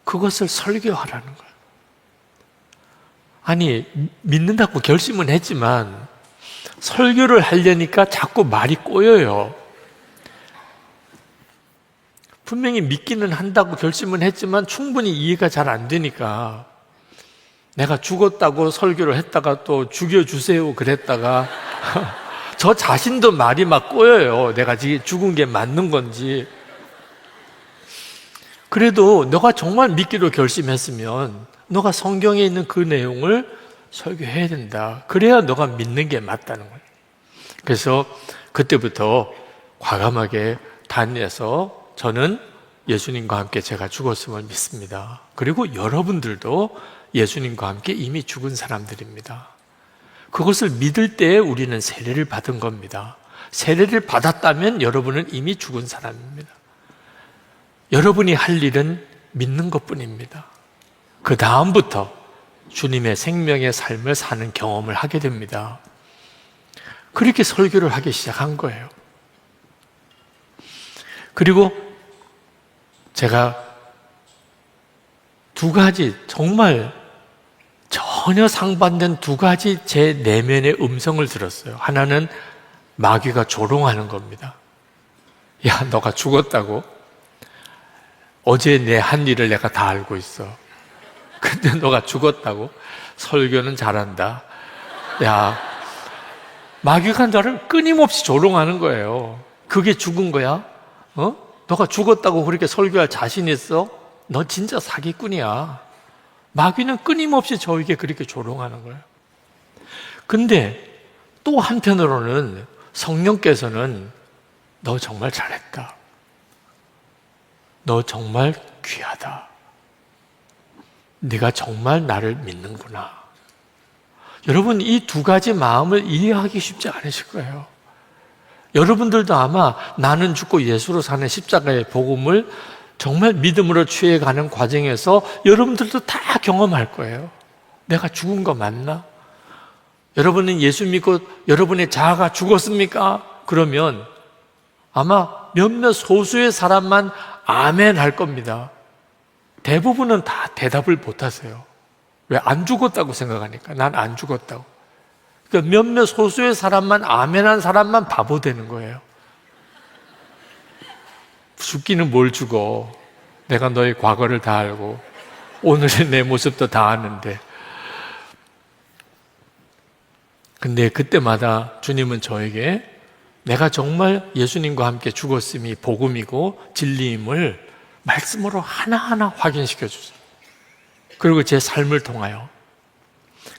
S1: 그것을 설교하라는 거예요. 아니, 믿는다고 결심은 했지만 설교를 하려니까 자꾸 말이 꼬여요. 분명히 믿기는 한다고 결심은 했지만 충분히 이해가 잘 안 되니까 내가 죽었다고 설교를 했다가 또 죽여주세요 그랬다가 저 자신도 말이 막 꼬여요. 내가 지금 죽은 게 맞는 건지. 그래도 너가 정말 믿기로 결심했으면 너가 성경에 있는 그 내용을 설교해야 된다. 그래야 너가 믿는 게 맞다는 거예요. 그래서 그때부터 과감하게 다니면서 저는 예수님과 함께 제가 죽었음을 믿습니다. 그리고 여러분들도 예수님과 함께 이미 죽은 사람들입니다. 그것을 믿을 때 우리는 세례를 받은 겁니다. 세례를 받았다면 여러분은 이미 죽은 사람입니다. 여러분이 할 일은 믿는 것뿐입니다. 그 다음부터 주님의 생명의 삶을 사는 경험을 하게 됩니다. 그렇게 설교를 하기 시작한 거예요. 그리고 제가 두 가지 정말 전혀 상반된 두 가지 제 내면의 음성을 들었어요. 하나는 마귀가 조롱하는 겁니다. 야, 너가 죽었다고? 어제 내 한 일을 내가 다 알고 있어. 근데 너가 죽었다고? 설교는 잘한다. 야, 마귀가 나를 끊임없이 조롱하는 거예요. 그게 죽은 거야? 너가 죽었다고 그렇게 설교할 자신 있어? 너 진짜 사기꾼이야. 마귀는 끊임없이 저에게 그렇게 조롱하는 거예요. 근데 또 한편으로는 성령께서는 너 정말 잘했다. 너 정말 귀하다. 네가 정말 나를 믿는구나. 여러분, 이 두 가지 마음을 이해하기 쉽지 않으실 거예요. 여러분들도 아마 나는 죽고 예수로 사는 십자가의 복음을 정말 믿음으로 취해가는 과정에서 여러분들도 다 경험할 거예요. 내가 죽은 거 맞나? 여러분은 예수 믿고 여러분의 자아가 죽었습니까? 그러면 아마 몇몇 소수의 사람만 아멘 할 겁니다. 대부분은 다 대답을 못 하세요. 왜? 안 죽었다고 생각하니까. 난 안 죽었다고. 그러니까 몇몇 소수의 사람만 아멘한 사람만 바보 되는 거예요. 죽기는 뭘 죽어. 내가 너의 과거를 다 알고 오늘의 내 모습도 다 아는데. 근데 그때마다 주님은 저에게 내가 정말 예수님과 함께 죽었음이 복음이고 진리임을 말씀으로 하나하나 확인시켜 주세요. 그리고 제 삶을 통하여.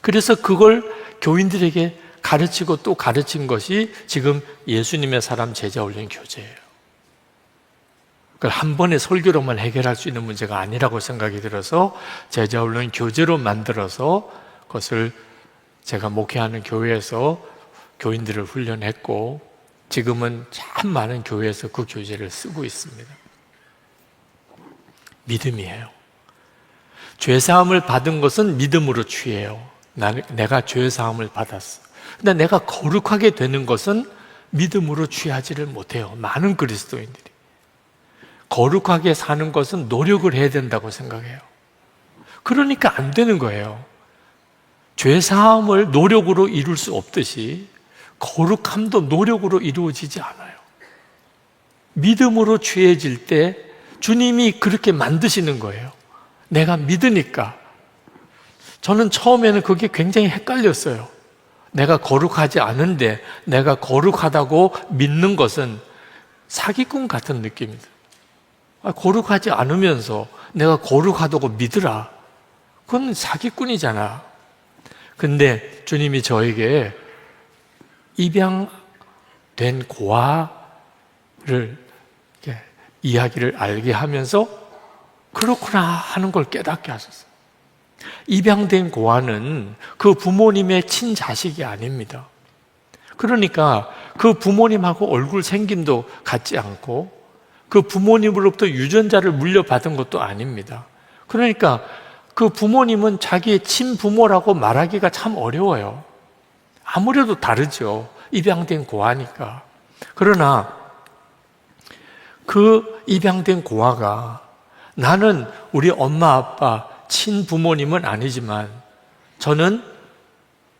S1: 그래서 그걸 교인들에게 가르치고 또 가르친 것이 지금 예수님의 사람 제자 훈련 교재예요. 그걸 한 번의 설교로만 해결할 수 있는 문제가 아니라고 생각이 들어서 제자 훈련 교재로 만들어서 그것을 제가 목회하는 교회에서 교인들을 훈련했고 지금은 참 많은 교회에서 그 교재를 쓰고 있습니다. 믿음이에요. 죄사함을 받은 것은 믿음으로 취해요. 내가 죄사함을 받았어. 근데 내가 거룩하게 되는 것은 믿음으로 취하지를 못해요. 많은 그리스도인들이. 거룩하게 사는 것은 노력을 해야 된다고 생각해요. 그러니까 안 되는 거예요. 죄사함을 노력으로 이룰 수 없듯이 거룩함도 노력으로 이루어지지 않아요. 믿음으로 취해질 때 주님이 그렇게 만드시는 거예요. 내가 믿으니까. 저는 처음에는 그게 굉장히 헷갈렸어요. 내가 거룩하지 않은데 내가 거룩하다고 믿는 것은 사기꾼 같은 느낌입니다. 거룩하지 않으면서 내가 거룩하다고 믿으라. 그건 사기꾼이잖아. 근데 주님이 저에게 입양된 고아를 이야기를 알게 하면서 그렇구나 하는 걸 깨닫게 하셨어요. 입양된 고아는 그 부모님의 친자식이 아닙니다. 그러니까 그 부모님하고 얼굴 생김도 같지 않고 그 부모님으로부터 유전자를 물려받은 것도 아닙니다. 그러니까 그 부모님은 자기의 친부모라고 말하기가 참 어려워요. 아무래도 다르죠. 입양된 고아니까. 그러나 그 입양된 고아가 나는 우리 엄마 아빠 친부모님은 아니지만 저는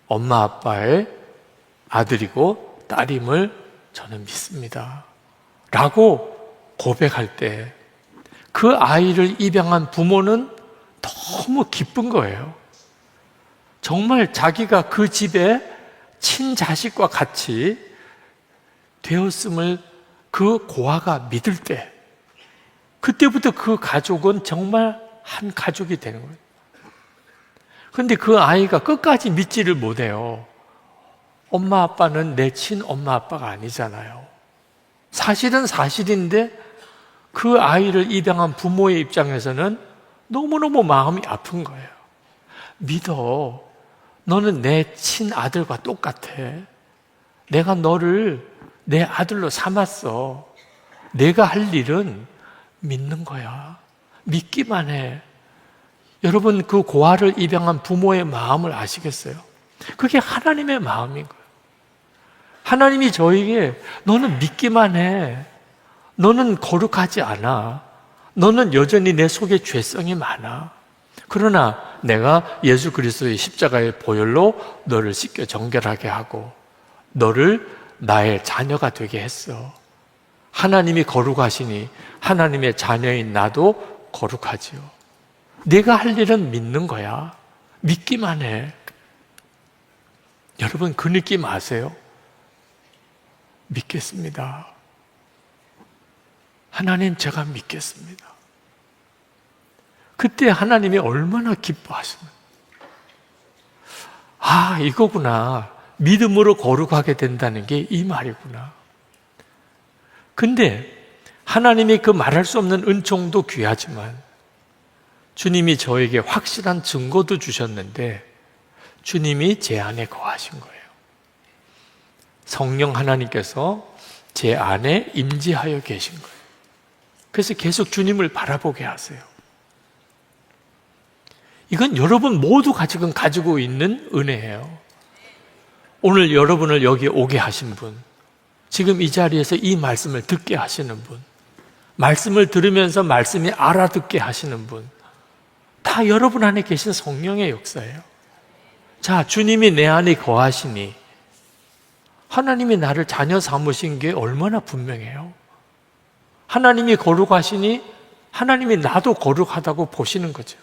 S1: 엄마 아빠의 아들이고 딸임을 저는 믿습니다. 라고 고백할 때 그 아이를 입양한 부모는 너무 기쁜 거예요. 정말 자기가 그 집에 친자식과 같이 되었음을 그 고아가 믿을 때, 그때부터 그 가족은 정말 한 가족이 되는 거예요. 그런데 그 아이가 끝까지 믿지를 못해요. 엄마 아빠는 내 친엄마 아빠가 아니잖아요. 사실은 사실인데 그 아이를 입양한 부모의 입장에서는 너무너무 마음이 아픈 거예요. 믿어. 너는 내 친아들과 똑같아. 내가 너를 내 아들로 삼았어. 내가 할 일은 믿는 거야. 믿기만 해. 여러분, 그 고아를 입양한 부모의 마음을 아시겠어요? 그게 하나님의 마음인 거예요. 하나님이 저에게 너는 믿기만 해. 너는 거룩하지 않아. 너는 여전히 내 속에 죄성이 많아. 그러나 내가 예수 그리스도의 십자가의 보혈로 너를 씻겨 정결하게 하고 너를 나의 자녀가 되게 했어. 하나님이 거룩하시니 하나님의 자녀인 나도 거룩하지요. 내가 할 일은 믿는 거야. 믿기만 해. 여러분, 그 느낌 아세요? 믿겠습니다. 하나님, 제가 믿겠습니다. 그때 하나님이 얼마나 기뻐하시면, 아, 이거구나. 믿음으로 거룩하게 된다는 게 이 말이구나. 근데 하나님이 그 말할 수 없는 은총도 귀하지만 주님이 저에게 확실한 증거도 주셨는데 주님이 제 안에 거하신 거예요. 성령 하나님께서 제 안에 임재하여 계신 거예요. 그래서 계속 주님을 바라보게 하세요. 이건 여러분 모두가 지금 가지고 있는 은혜예요. 오늘 여러분을 여기 오게 하신 분, 지금 이 자리에서 이 말씀을 듣게 하시는 분, 말씀을 들으면서 말씀이 알아듣게 하시는 분, 다 여러분 안에 계신 성령의 역사예요. 자, 주님이 내 안에 거하시니 하나님이 나를 자녀 삼으신 게 얼마나 분명해요. 하나님이 거룩하시니 하나님이 나도 거룩하다고 보시는 거죠.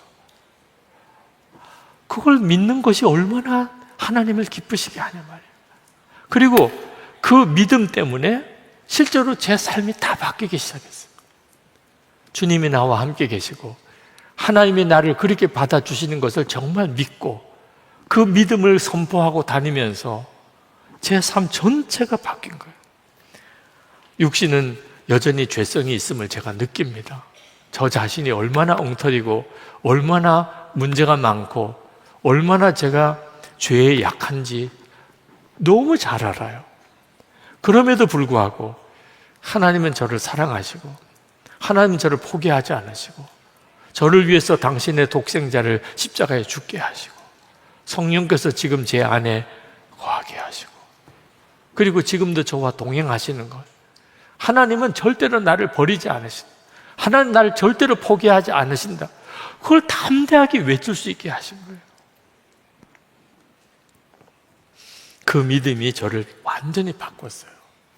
S1: 그걸 믿는 것이 얼마나 하나님을 기쁘시게 하냐 말이에요. 그리고 그 믿음 때문에 실제로 제 삶이 다 바뀌기 시작했어요. 주님이 나와 함께 계시고 하나님이 나를 그렇게 받아주시는 것을 정말 믿고 그 믿음을 선포하고 다니면서 제 삶 전체가 바뀐 거예요. 육신은 여전히 죄성이 있음을 제가 느낍니다. 저 자신이 얼마나 엉터리고 얼마나 문제가 많고 얼마나 제가 죄에 약한지 너무 잘 알아요. 그럼에도 불구하고 하나님은 저를 사랑하시고 하나님은 저를 포기하지 않으시고 저를 위해서 당신의 독생자를 십자가에 죽게 하시고 성령께서 지금 제 안에 거하게 하시고 그리고 지금도 저와 동행하시는 것, 하나님은 절대로 나를 버리지 않으신다. 하나님 나를 절대로 포기하지 않으신다. 그걸 담대하게 외칠 수 있게 하신 거예요. 그 믿음이 저를 완전히 바꿨어요.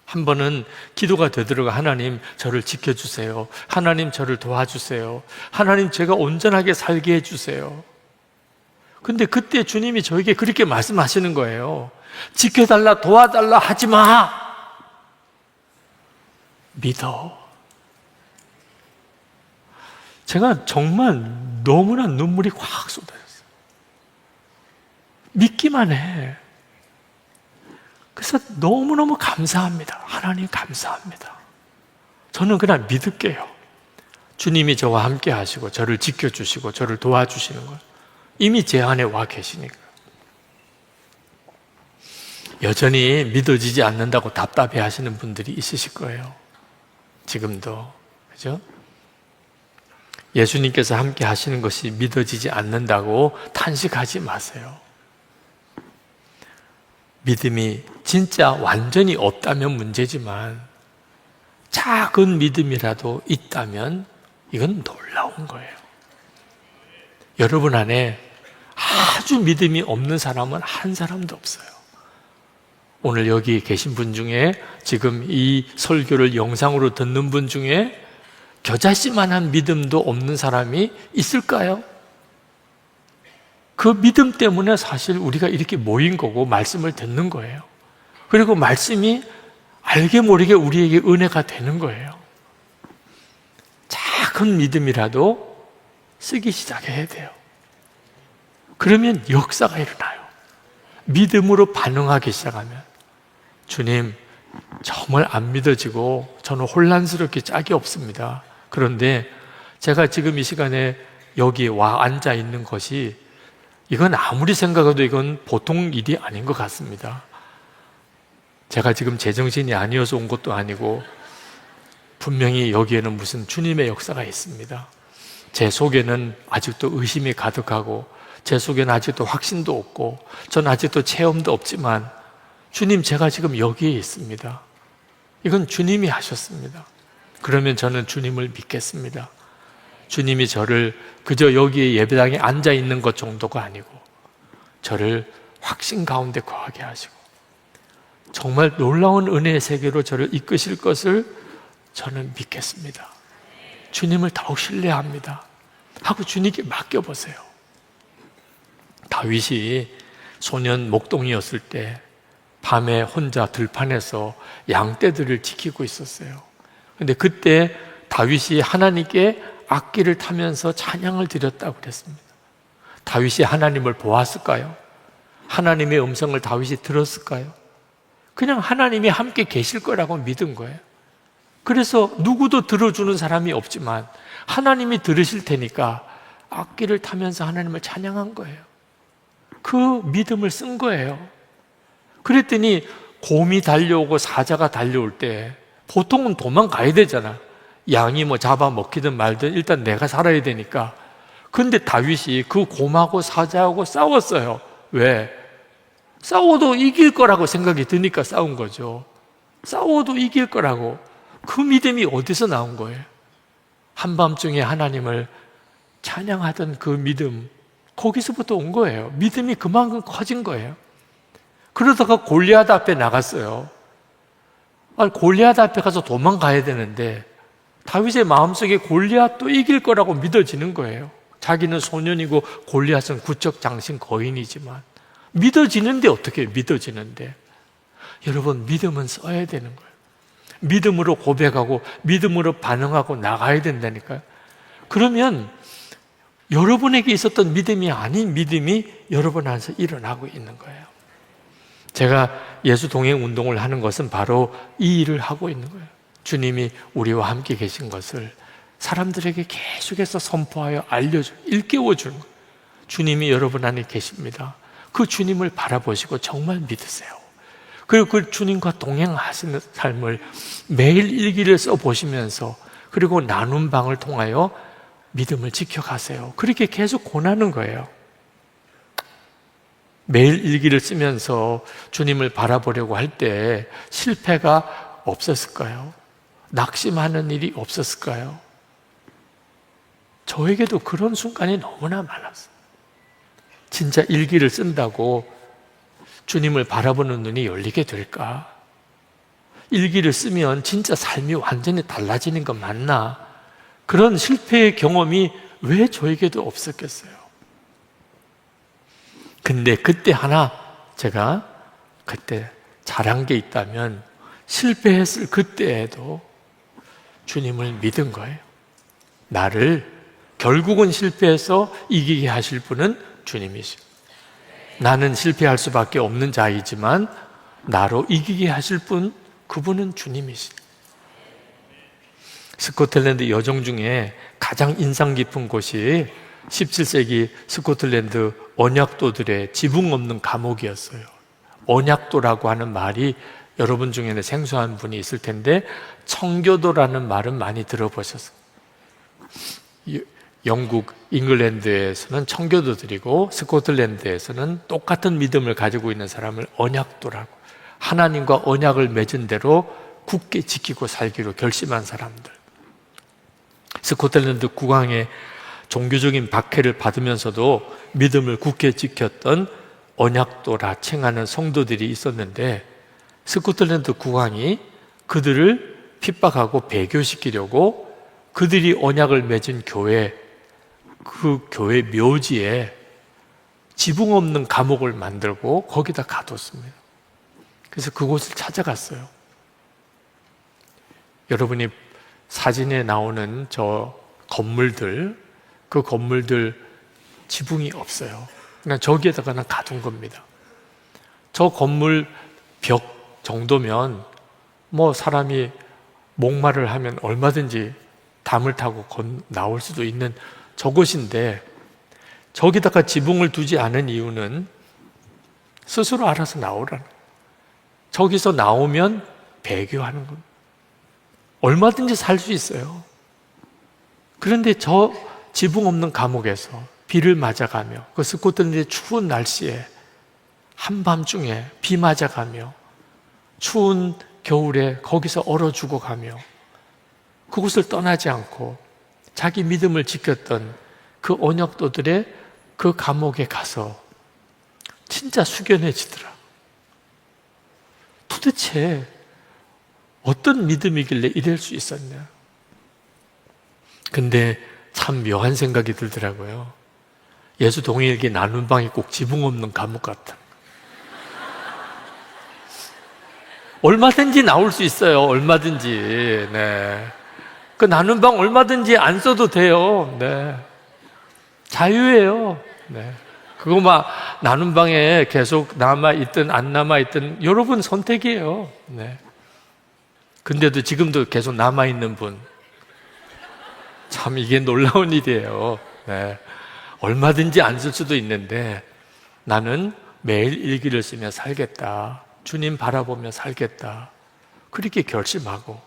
S1: 한 번은 기도가 되더라고요. 하나님 저를 지켜주세요. 하나님 저를 도와주세요. 하나님 제가 온전하게 살게 해주세요. 근데 그때 주님이 저에게 그렇게 말씀하시는 거예요. 지켜달라 도와달라 하지 마. 믿어. 제가 정말 너무나 눈물이 확 쏟아졌어요. 믿기만 해. 그래서 너무너무 감사합니다. 하나님 감사합니다. 저는 그냥 믿을게요. 주님이 저와 함께 하시고 저를 지켜주시고 저를 도와주시는 걸 이미 제 안에 와 계시니까. 여전히 믿어지지 않는다고 답답해 하시는 분들이 있으실 거예요. 지금도. 그죠? 예수님께서 함께 하시는 것이 믿어지지 않는다고 탄식하지 마세요. 믿음이 진짜 완전히 없다면 문제지만 작은 믿음이라도 있다면 이건 놀라운 거예요. 여러분 안에 아주 믿음이 없는 사람은 한 사람도 없어요. 오늘 여기 계신 분 중에 지금 이 설교를 영상으로 듣는 분 중에 겨자씨만한 믿음도 없는 사람이 있을까요? 그 믿음 때문에 사실 우리가 이렇게 모인 거고 말씀을 듣는 거예요. 그리고 말씀이 알게 모르게 우리에게 은혜가 되는 거예요. 작은 믿음이라도 쓰기 시작해야 돼요. 그러면 역사가 일어나요. 믿음으로 반응하기 시작하면 주님 정말 안 믿어지고 저는 혼란스럽게 짝이 없습니다. 그런데 제가 지금 이 시간에 여기 와 앉아 있는 것이 이건 아무리 생각해도 이건 보통 일이 아닌 것 같습니다. 제가 지금 제정신이 아니어서 온 것도 아니고 분명히 여기에는 무슨 주님의 역사가 있습니다. 제 속에는 아직도 의심이 가득하고 제 속에는 아직도 확신도 없고 저는 아직도 체험도 없지만 주님 제가 지금 여기에 있습니다. 이건 주님이 하셨습니다. 그러면 저는 주님을 믿겠습니다. 주님이 저를 그저 여기에 예배당에 앉아 있는 것 정도가 아니고 저를 확신 가운데 거하게 하시고 정말 놀라운 은혜의 세계로 저를 이끄실 것을 저는 믿겠습니다. 주님을 더욱 신뢰합니다. 하고 주님께 맡겨보세요. 다윗이 소년 목동이었을 때 밤에 혼자 들판에서 양떼들을 지키고 있었어요. 근데 그때 다윗이 하나님께 악기를 타면서 찬양을 드렸다고 그랬습니다. 다윗이 하나님을 보았을까요? 하나님의 음성을 다윗이 들었을까요? 그냥 하나님이 함께 계실 거라고 믿은 거예요. 그래서 누구도 들어주는 사람이 없지만 하나님이 들으실 테니까 악기를 타면서 하나님을 찬양한 거예요. 그 믿음을 쓴 거예요. 그랬더니 곰이 달려오고 사자가 달려올 때 보통은 도망가야 되잖아. 양이 뭐 잡아먹히든 말든 일단 내가 살아야 되니까. 근데 다윗이 그 곰하고 사자하고 싸웠어요. 왜? 싸워도 이길 거라고 생각이 드니까 싸운 거죠. 싸워도 이길 거라고. 그 믿음이 어디서 나온 거예요? 한밤중에 하나님을 찬양하던 그 믿음, 거기서부터 온 거예요. 믿음이 그만큼 커진 거예요. 그러다가 골리앗 앞에 나갔어요. 골리앗 앞에 가서 도망가야 되는데 다윗의 마음속에 골리앗도 이길 거라고 믿어지는 거예요. 자기는 소년이고 골리앗은 구척장신 거인이지만 믿어지는데 어떻게 믿어지는데? 여러분 믿음은 써야 되는 거예요. 믿음으로 고백하고 믿음으로 반응하고 나가야 된다니까요. 그러면 여러분에게 있었던 믿음이 아닌 믿음이 여러분 안에서 일어나고 있는 거예요. 제가 예수 동행 운동을 하는 것은 바로 이 일을 하고 있는 거예요. 주님이 우리와 함께 계신 것을 사람들에게 계속해서 선포하여 알려주고 일깨워주는 거예요. 주님이 여러분 안에 계십니다. 그 주님을 바라보시고 정말 믿으세요. 그리고 그 주님과 동행하시는 삶을 매일 일기를 써보시면서 그리고 나눔 방을 통하여 믿음을 지켜가세요. 그렇게 계속 권하는 거예요. 매일 일기를 쓰면서 주님을 바라보려고 할 때 실패가 없었을까요? 낙심하는 일이 없었을까요? 저에게도 그런 순간이 너무나 많았어요. 진짜 일기를 쓴다고 주님을 바라보는 눈이 열리게 될까? 일기를 쓰면 진짜 삶이 완전히 달라지는 건 맞나? 그런 실패의 경험이 왜 저에게도 없었겠어요? 근데 그때 하나 제가 그때 잘한 게 있다면 실패했을 그때에도 주님을 믿은 거예요. 나를 결국은 실패해서 이기게 하실 분은 주님이시고 나는 실패할 수밖에 없는 자이지만 나로 이기게 하실 분 그분은 주님이시죠. 스코틀랜드 여정 중에 가장 인상 깊은 곳이 17세기 스코틀랜드 언약도들의 지붕 없는 감옥이었어요. 언약도라고 하는 말이 여러분 중에는 생소한 분이 있을 텐데 청교도라는 말은 많이 들어보셨어요. 영국, 잉글랜드에서는 청교도들이고 스코틀랜드에서는 똑같은 믿음을 가지고 있는 사람을 언약도라고, 하나님과 언약을 맺은 대로 굳게 지키고 살기로 결심한 사람들. 스코틀랜드 국왕의 종교적인 박해를 받으면서도 믿음을 굳게 지켰던 언약도라 칭하는 성도들이 있었는데 스코틀랜드 국왕이 그들을 핍박하고 배교시키려고 그들이 언약을 맺은 교회, 그 교회 묘지에 지붕 없는 감옥을 만들고 거기다 가뒀습니다. 그래서 그곳을 찾아갔어요. 여러분이 사진에 나오는 저 건물들, 그 건물들 지붕이 없어요. 그냥 저기에다가 그냥 가둔 겁니다. 저 건물 벽 정도면 뭐 사람이 목마를 하면 얼마든지 담을 타고 나올 수도 있는 저곳인데, 저기다가 지붕을 두지 않은 이유는 스스로 알아서 나오라는 거예요. 저기서 나오면 배교하는 겁니다. 얼마든지 살 수 있어요. 그런데 저 지붕 없는 감옥에서 비를 맞아가며, 그 스코틀랜드의 추운 날씨에 한밤중에 비 맞아가며 추운 겨울에 거기서 얼어 죽어가며 그곳을 떠나지 않고 자기 믿음을 지켰던 그 언약도들의 그 감옥에 가서 진짜 숙연해지더라. 도대체 어떤 믿음이길래 이럴 수 있었냐? 근데 참 묘한 생각이 들더라고요. 예수 동일기 나눈 방이 꼭 지붕 없는 감옥 같다. 얼마든지 나올 수 있어요. 얼마든지. 네. 그 나눈 방 얼마든지 안 써도 돼요. 네. 자유예요. 네. 그거 막 나눈 방에 계속 남아있든 안 남아있든 여러분 선택이에요. 네. 근데도 지금도 계속 남아있는 분. 참 이게 놀라운 일이에요. 네. 얼마든지 안 쓸 수도 있는데 나는 매일 일기를 쓰며 살겠다. 주님 바라보며 살겠다. 그렇게 결심하고,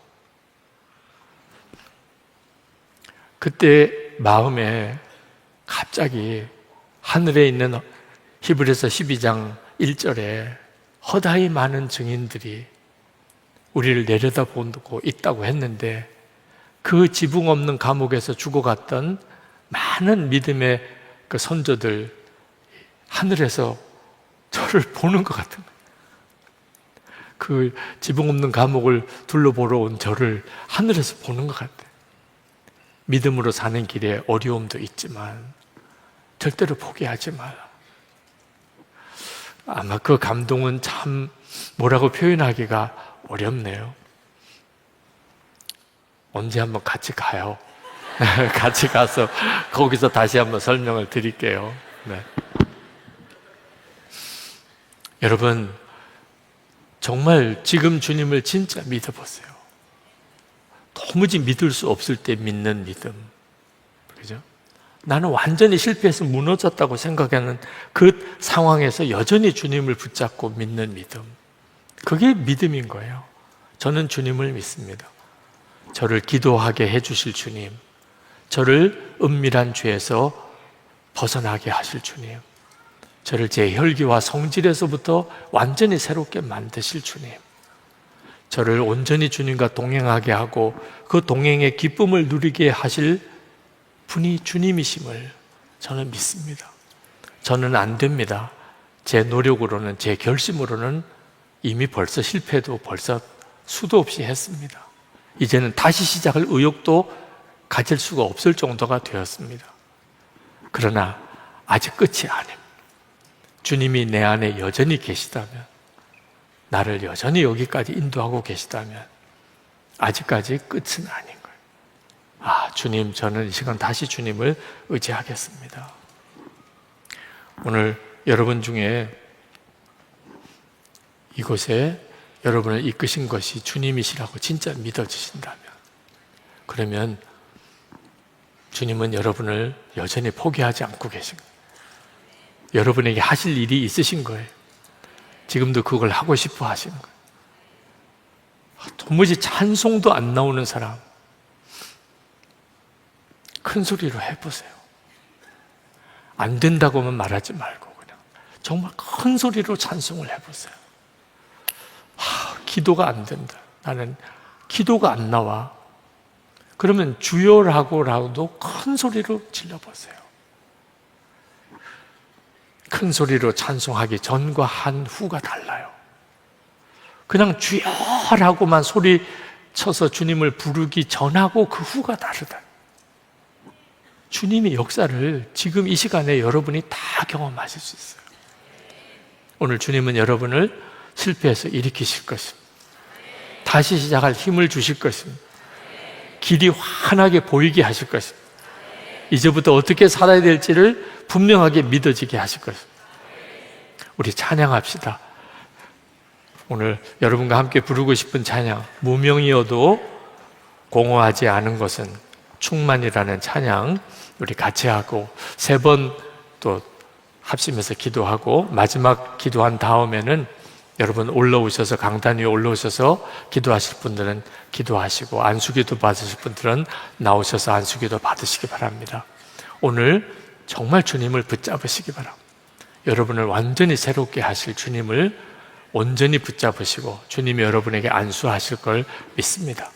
S1: 그때 마음에 갑자기 하늘에 있는 히브리서 12장 1절에 허다히 많은 증인들이 우리를 내려다보고 있다고 했는데, 그 지붕 없는 감옥에서 죽어갔던 많은 믿음의 그 선조들, 하늘에서 저를 보는 것 같은 거예요. 그 지붕 없는 감옥을 둘러보러 온 저를 하늘에서 보는 것 같아요. 믿음으로 사는 길에 어려움도 있지만 절대로 포기하지 마라. 아마 그 감동은 참 뭐라고 표현하기가 어렵네요. 언제 한번 같이 가요. 같이 가서 거기서 다시 한번 설명을 드릴게요. 네. 여러분, 정말 지금 주님을 진짜 믿어보세요. 도무지 믿을 수 없을 때 믿는 믿음. 그죠? 나는 완전히 실패해서 무너졌다고 생각하는 그 상황에서 여전히 주님을 붙잡고 믿는 믿음. 그게 믿음인 거예요. 저는 주님을 믿습니다. 저를 기도하게 해주실 주님, 저를 은밀한 죄에서 벗어나게 하실 주님, 저를 제 혈기와 성질에서부터 완전히 새롭게 만드실 주님, 저를 온전히 주님과 동행하게 하고 그 동행의 기쁨을 누리게 하실 분이 주님이심을 저는 믿습니다. 저는 안 됩니다. 제 노력으로는, 제 결심으로는 이미 벌써 실패도 벌써 수도 없이 했습니다. 이제는 다시 시작할 의욕도 가질 수가 없을 정도가 되었습니다. 그러나 아직 끝이 아닙니다. 주님이 내 안에 여전히 계시다면, 나를 여전히 여기까지 인도하고 계시다면 아직까지 끝은 아닌 거예요. 아, 주님, 저는 이 시간 다시 주님을 의지하겠습니다. 오늘 여러분 중에 이곳에 여러분을 이끄신 것이 주님이시라고 진짜 믿어지신다면, 그러면 주님은 여러분을 여전히 포기하지 않고 계신 거예요. 여러분에게 하실 일이 있으신 거예요. 지금도 그걸 하고 싶어 하시는 거예요. 도무지 찬송도 안 나오는 사람, 큰 소리로 해보세요. 안 된다고만 말하지 말고 그냥 정말 큰 소리로 찬송을 해보세요. 기도가 안 된다. 나는 기도가 안 나와. 그러면 주여라고라도 큰 소리로 질러보세요. 큰 소리로 찬송하기 전과 한 후가 달라요. 그냥 주여라고만 소리 쳐서 주님을 부르기 전하고 그 후가 다르다. 주님의 역사를 지금 이 시간에 여러분이 다 경험하실 수 있어요. 오늘 주님은 여러분을 실패해서 일으키실 것입니다. 다시 시작할 힘을 주실 것입니다. 길이 환하게 보이게 하실 것입니다. 이제부터 어떻게 살아야 될지를 분명하게 믿어지게 하실 것입니다. 우리 찬양합시다. 오늘 여러분과 함께 부르고 싶은 찬양, 무명이어도 공허하지 않은 것은 충만이라는 찬양 우리 같이 하고 3번 또 합심해서 기도하고 마지막 기도한 다음에는 여러분 올라오셔서 강단 위에 올라오셔서 기도하실 분들은 기도하시고 안수기도 받으실 분들은 나오셔서 안수기도 받으시기 바랍니다. 오늘 정말 주님을 붙잡으시기 바랍니다. 여러분을 완전히 새롭게 하실 주님을 온전히 붙잡으시고 주님이 여러분에게 안수하실 걸 믿습니다.